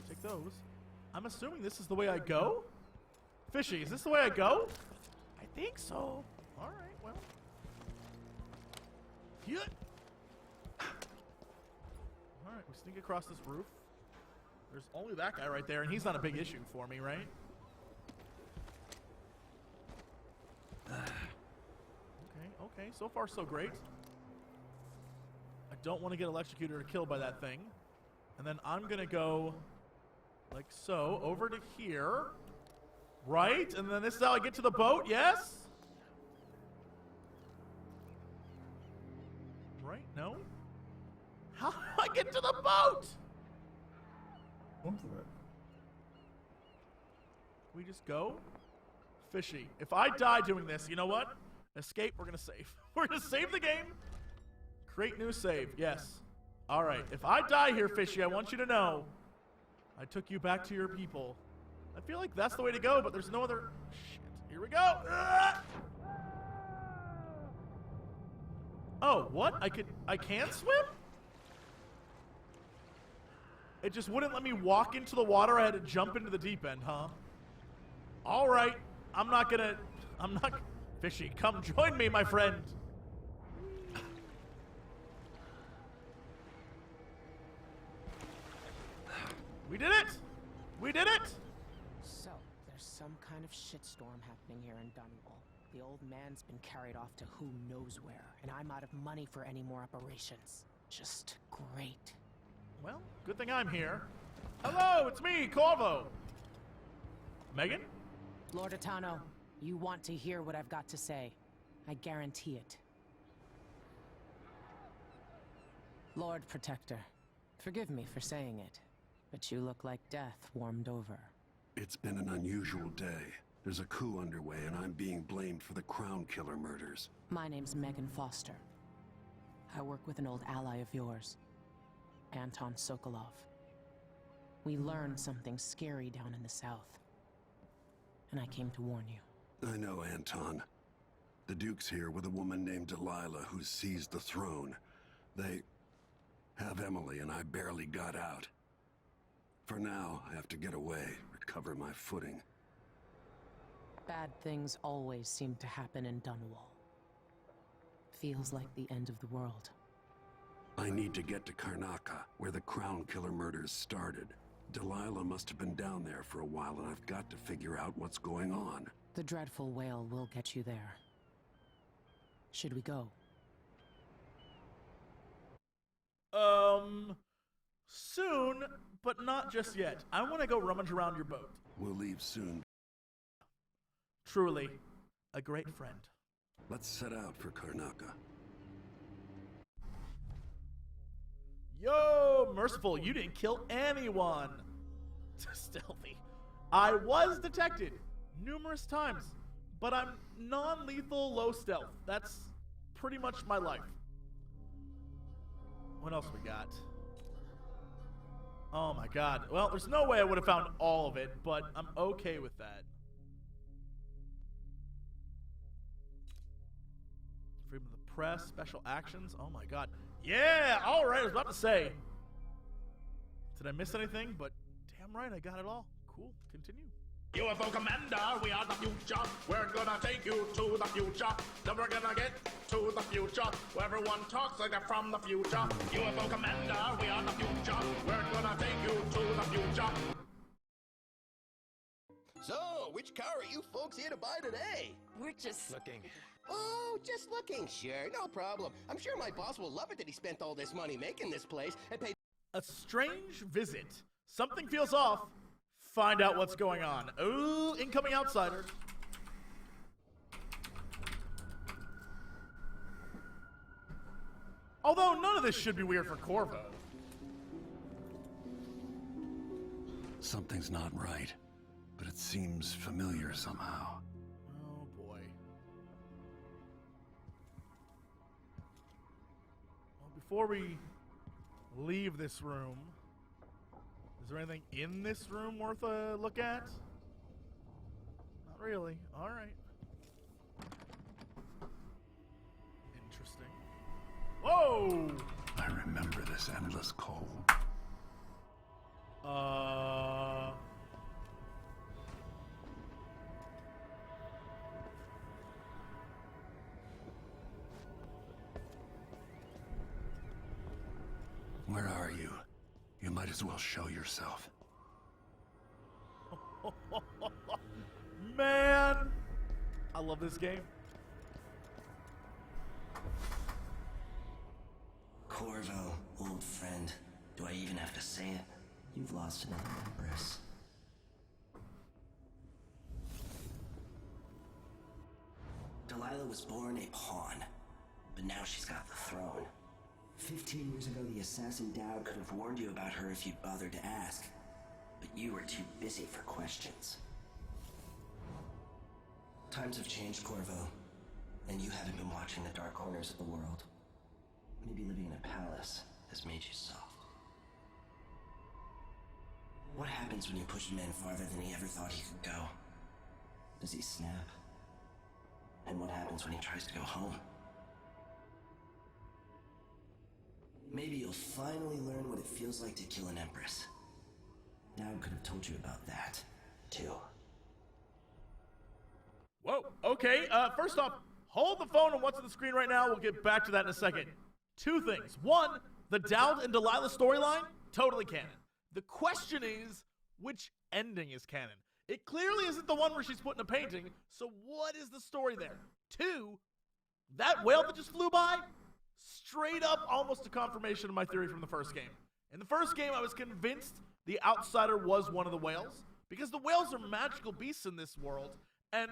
Take those. I'm assuming this is the way I go. Fishy, is this the way I go? I think so. All right, well. Yeah. All right, we sneak across this roof. There's only that guy right there, and he's not a big issue for me, right? Okay, so far so great. I don't want to get electrocuted or killed by that thing. And then I'm gonna go like so, over to here. Right? And then this is how I get to the boat, yes? Right? No? How do I get to the boat? Onto it. We just go? Fishy. If I die doing this, you know what? Escape, we're gonna save. We're gonna save the game. Create new save, yes. Alright, if I die here, Fishy, I want you to know I took you back to your people. I feel like that's the way to go, but there's no other... Shit. Here we go! Oh, what? I can swim? It just wouldn't let me walk into the water. I had to jump into the deep end, huh? Alright. I'm not... Fishy, come join me, my friend. We did it! We did it! So, there's some kind of shitstorm happening here in Dunwall. The old man's been carried off to who knows where, and I'm out of money for any more operations. Just great. Well, good thing I'm here. Hello, it's me, Corvo. Megan? Lord Atano, you want to hear what I've got to say. I guarantee it. Lord Protector, forgive me for saying it, but you look like death warmed over. It's been an unusual day. There's a coup underway and I'm being blamed for the Crown Killer murders. My name's Megan Foster. I work with an old ally of yours, Anton Sokolov. We learned something scary down in the south, and I came to warn you. I know, Anton. The Duke's here with a woman named Delilah who's seized the throne. They have Emily and I barely got out. For now, I have to get away, recover my footing. Bad things always seem to happen in Dunwall. Feels like the end of the world. I need to get to Karnaca, where the Crown Killer murders started. Delilah must have been down there for a while, and I've got to figure out what's going on. The dreadful whale will get you there. Should we go? Soon, but not just yet. I want to go rummage around your boat. We'll leave soon. Truly, a great friend. Let's set out for Karnaca. Yo, Merciful, you didn't kill anyone. Stealthy. I was detected numerous times, but I'm non-lethal, low stealth. That's pretty much my life. What else we got? Oh my god. Well, there's no way I would have found all of it, but I'm okay with that. Freedom of the press, special actions. Oh my god. Yeah, all right, I was about to say. Did I miss anything? But damn right, I got it all. Cool, continue. UFO Commander, we are the future. We're gonna take you to the future. Then we're gonna get to the future. Where everyone talks like they're from the future. UFO Commander, we are the future. We're gonna take you to the future. So, which car are you folks here to buy today? We're just looking. Oh, just looking. Sure, no problem. I'm sure my boss will love it that he spent all this money making this place and paid. A strange visit. Something feels off. Find out what's going on. Ooh, incoming outsider. Although none of this should be weird for Corvo. Something's not right, but it seems familiar somehow. Oh boy. Well, before we leave this room, is there anything in this room worth a look at? Not really. All right. Interesting. Whoa! I remember this endless cold. Where are you? You might as well show yourself. Man! I love this game. Corvo, old friend. Do I even have to say it? You've lost another empress. Delilah was born a pawn, but now she's got the throne. 15 years ago, the assassin Dowd could have warned you about her if you'd bothered to ask. But you were too busy for questions. Times have changed, Corvo. And you haven't been watching the dark corners of the world. Maybe living in a palace has made you soft. What happens when you push a man farther than he ever thought he could go? Does he snap? And what happens when he tries to go home? Maybe you'll finally learn what it feels like to kill an empress. Dowd could have told you about that, too. Whoa, okay, first off, hold the phone on what's on the screen right now. We'll get back to that in a second. Two things. One, the Dowd and Delilah storyline, totally canon. The question is, which ending is canon? It clearly isn't the one where she's put in a painting, so what is the story there? Two, that whale that just flew by, straight up almost a confirmation of my theory from the first game. In the first game, I was convinced the outsider was one of the whales, because the whales are magical beasts in this world, and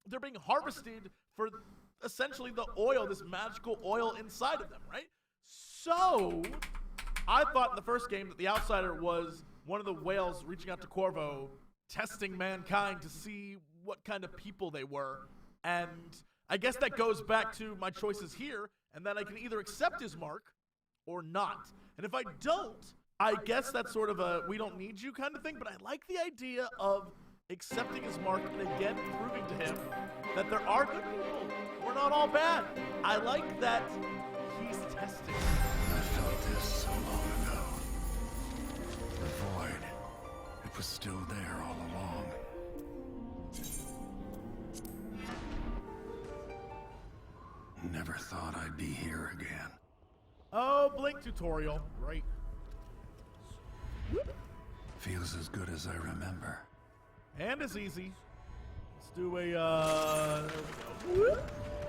they're being harvested for essentially the oil, this magical oil inside of them, right? So, I thought in the first game that the outsider was one of the whales reaching out to Corvo, testing mankind to see what kind of people they were. And I guess that goes back to my choices here, and that I can either accept his mark or not. And if I don't, I guess that's sort of a we don't need you kind of thing, but I like the idea of accepting his mark and again proving to him that there are good people. We're not all bad. I like that he's testing. I felt this so long ago. The void. It was still there all along. Never thought I'd be here again. Oh, Blink tutorial. Right. Feels as good as I remember. And as easy. Let's do a, there we go.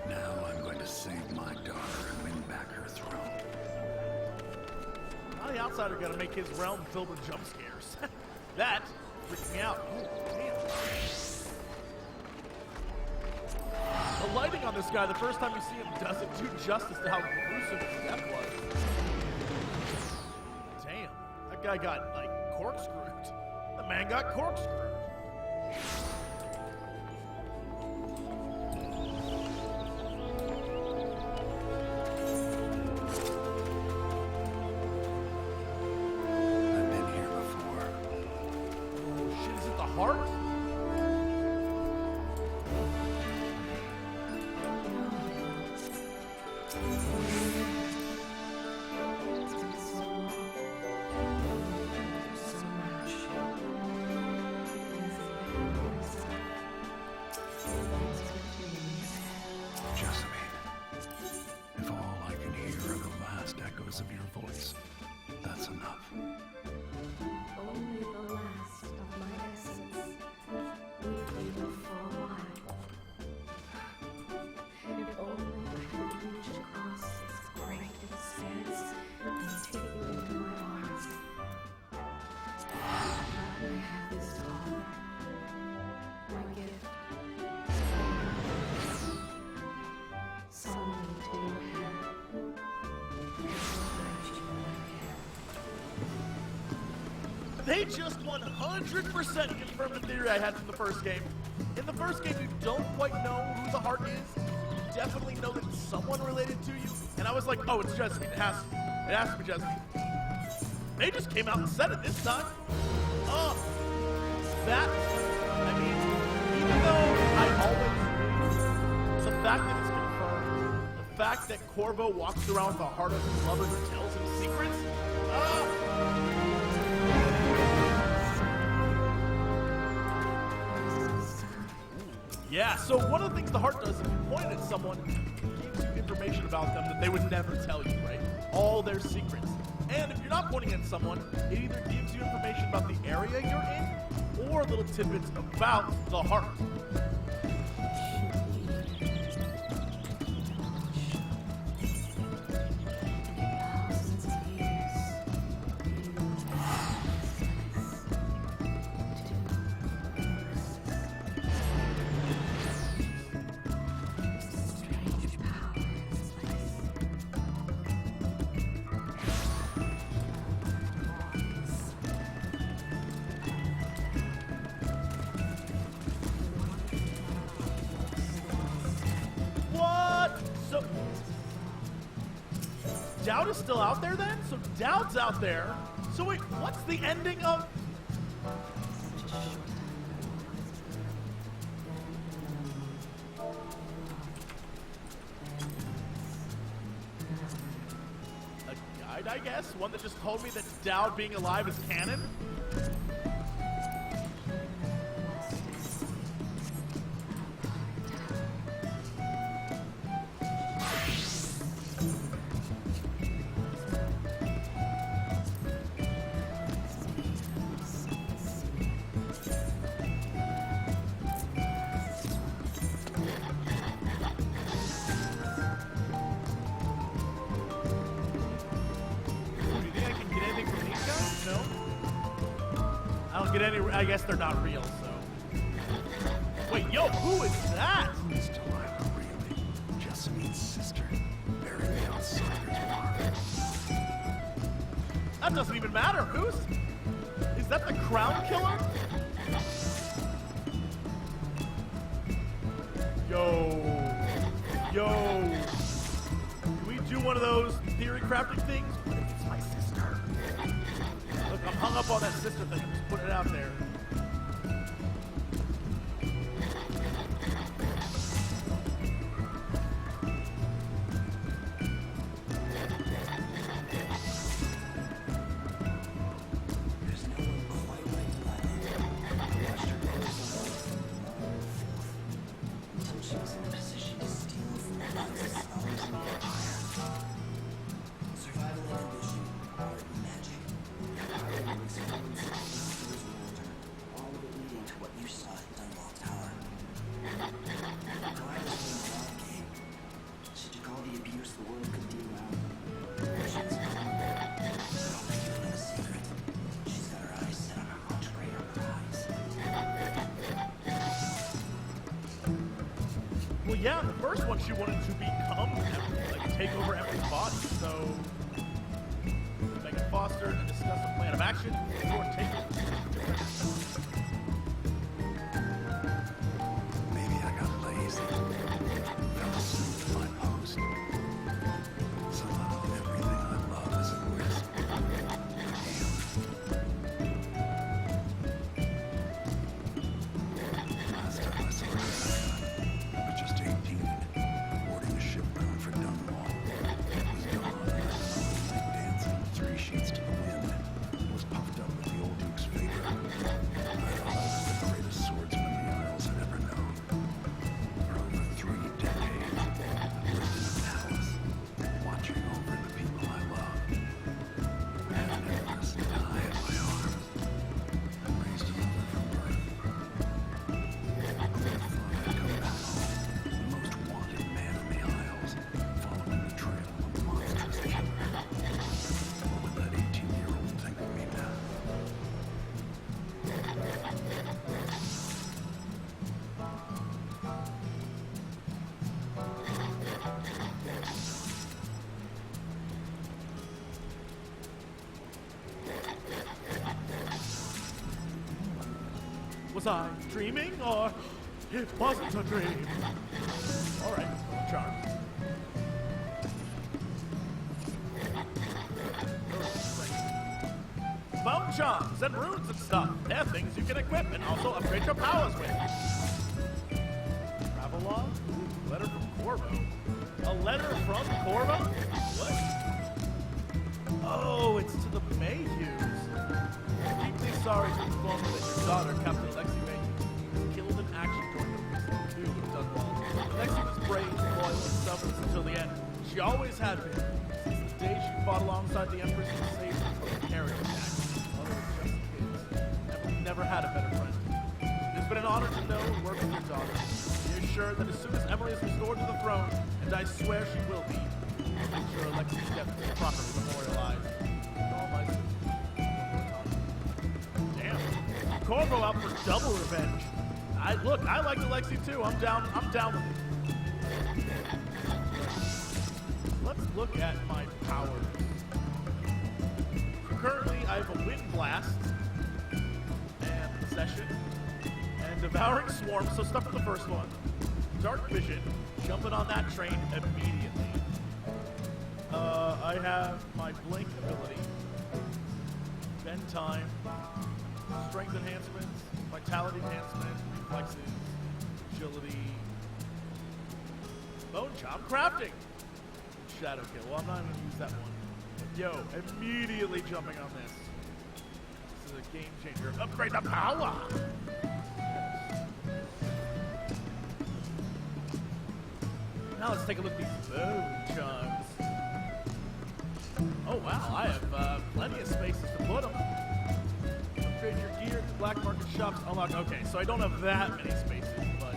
Now I'm going to save my daughter and win back her throne. the outsider gotta make his realm filled with jump scares. That freaks me out. Oh, damn. The lighting on this guy, the first time you see him, doesn't do justice to how gruesome his death was. Damn, that guy got, like, corkscrewed. The man got corkscrewed. I've been here before. Oh, shit, is it the heart? Jessamine, if all I can hear are the last echoes of your voice, that's enough. Only the last of my essence. Leave you for a while. If only I could reach across this great expanse and take you into my arms. Let me have this father. My gift. Summon me to your hand. They just 100% confirmed the theory I had from the first game. In the first game, you don't quite know who the heart is. You definitely know that it's someone related to you. And I was like, oh, it's Jessamine. It has to be Jessamine. They just came out and said it this time. Oh, that, I mean, even though I always knew, the fact that it's confirmed, the fact that Corvo walks around with the heart of his lover who tells him secrets, yeah, so one of the things the heart does, if you point it at someone, it gives you information about them that they would never tell you, right? All their secrets. And if you're not pointing at someone, it either gives you information about the area you're in, or little tidbits about the heart. Dowd is still out there then? So Dowd's out there. So wait, what's the ending of... A guide, I guess? One that just told me that Dowd being alive is canon? I guess they're not real, so... Wait, yo, who is that? Who is Delilah really? Jessamine's sister, buried outside her farm. That doesn't even matter. Who's... Is that the Crown Killer? Yo. Can we do one of those theory crafting things? What if it's my sister? Look, I'm hung up on that sister thing. Just put it out there. yeah, the first one she wanted to become Emily, like take over Emily's body. So Megan Foster and discuss a plan of action before taking. Maybe I got lazy. Fell asleep to my post. Somehow everything I love is at risk. Last time I saw her, I was just 18, boarding a ship bound for Dunwall. It was dawn, and I was dancing with 3 sheets to the wind. Was puffed up with the old Duke's favor. I thought I was the greatest swordsman the Isles had ever known. For over 3 decades, I lived in a palace, watching over the people I loved. I had an empress die in my arms, and raised another from birth. I thought I'd come back home, the most wanted man in the Isles, following the trail of a monstrous killer. What would that 18-year-old think of me now? Was I dreaming, or it wasn't a dream? All right, charms. Bone charms and runes and stuff. They're things you can equip and also upgrade your powers with. Travelogue? Ooh, letter from Corvo. A letter from Corvo? What? Oh, it's to the Mayhews. Deeply sorry to inform you that your daughter, Captain Alexi Mayhew, was killed in action during the recent coup of Dunwall. Alexi was brave, loyal, and selfless until the end. She always had been. Since the day she fought alongside the Empress and saved her from the carriage attack. Never had a better friend. It's been an honor to know and work with your daughter. Be assured that as soon as Emily is restored to the throne, and I swear she will be, I'll make sure Alexi's death is properly memorialized. Damn. Corvo out for double revenge. I like Alexi too. I'm down with it. Let's look at my powers. Currently, I have a Wind Blast, Possession, and Devouring Swarm, so stuff for the first one. Dark Vision, jumping on that train immediately. I have my Blink ability. Bend Time, Strength Enhancements, Vitality Enhancement, Reflexes, Agility, Bone Chop, Crafting, Shadow Kill. Well, I'm not going to use that one. Yo, immediately jumping on this. A game changer. Upgrade the power! Now let's take a look at these bone charms. Oh wow, I have plenty of spaces to put them. Upgrade your gear at the black market shops. Unlock. Okay, so I don't have that many spaces, but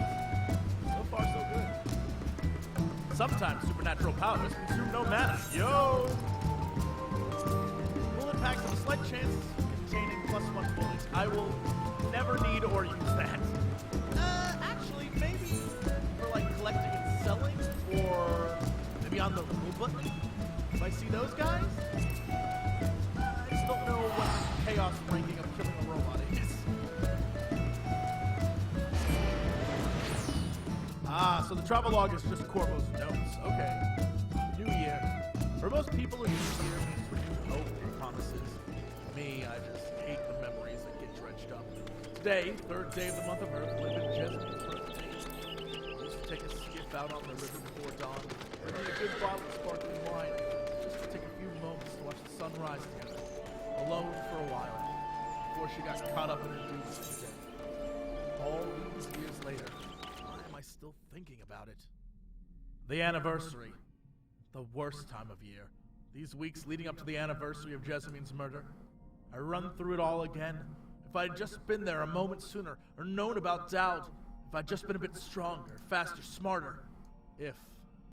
so far so good. Sometimes supernatural powers consume no mana. Yo! Bullet packs have a slight chance containing +1 bullets. I will never need or use that. Actually, maybe for like collecting and selling, or maybe on the rule button. If I see those guys, I just don't know what the chaos ranking of killing a robot is. So the travelogue is just Corvo's notes. Okay. New Year. For most people, a new year means renewed hope and promises. Me, I just hate the memories that get dredged up. Today, 3rd day of the month of Earth, would have been Jessamyn's birthday. We used to take a skiff out on the river before dawn, drinking a good bottle of sparkling wine, just to take a few moments to watch the sun rise together, alone for a while, before she got caught up in her duties for the day. All these years later, why am I still thinking about it? The anniversary. The worst time of year. These weeks leading up to the anniversary of Jessamyn's murder. I run through it all again. If I'd just been there a moment sooner, or known about Dowd, if I'd just been a bit stronger, faster, smarter. If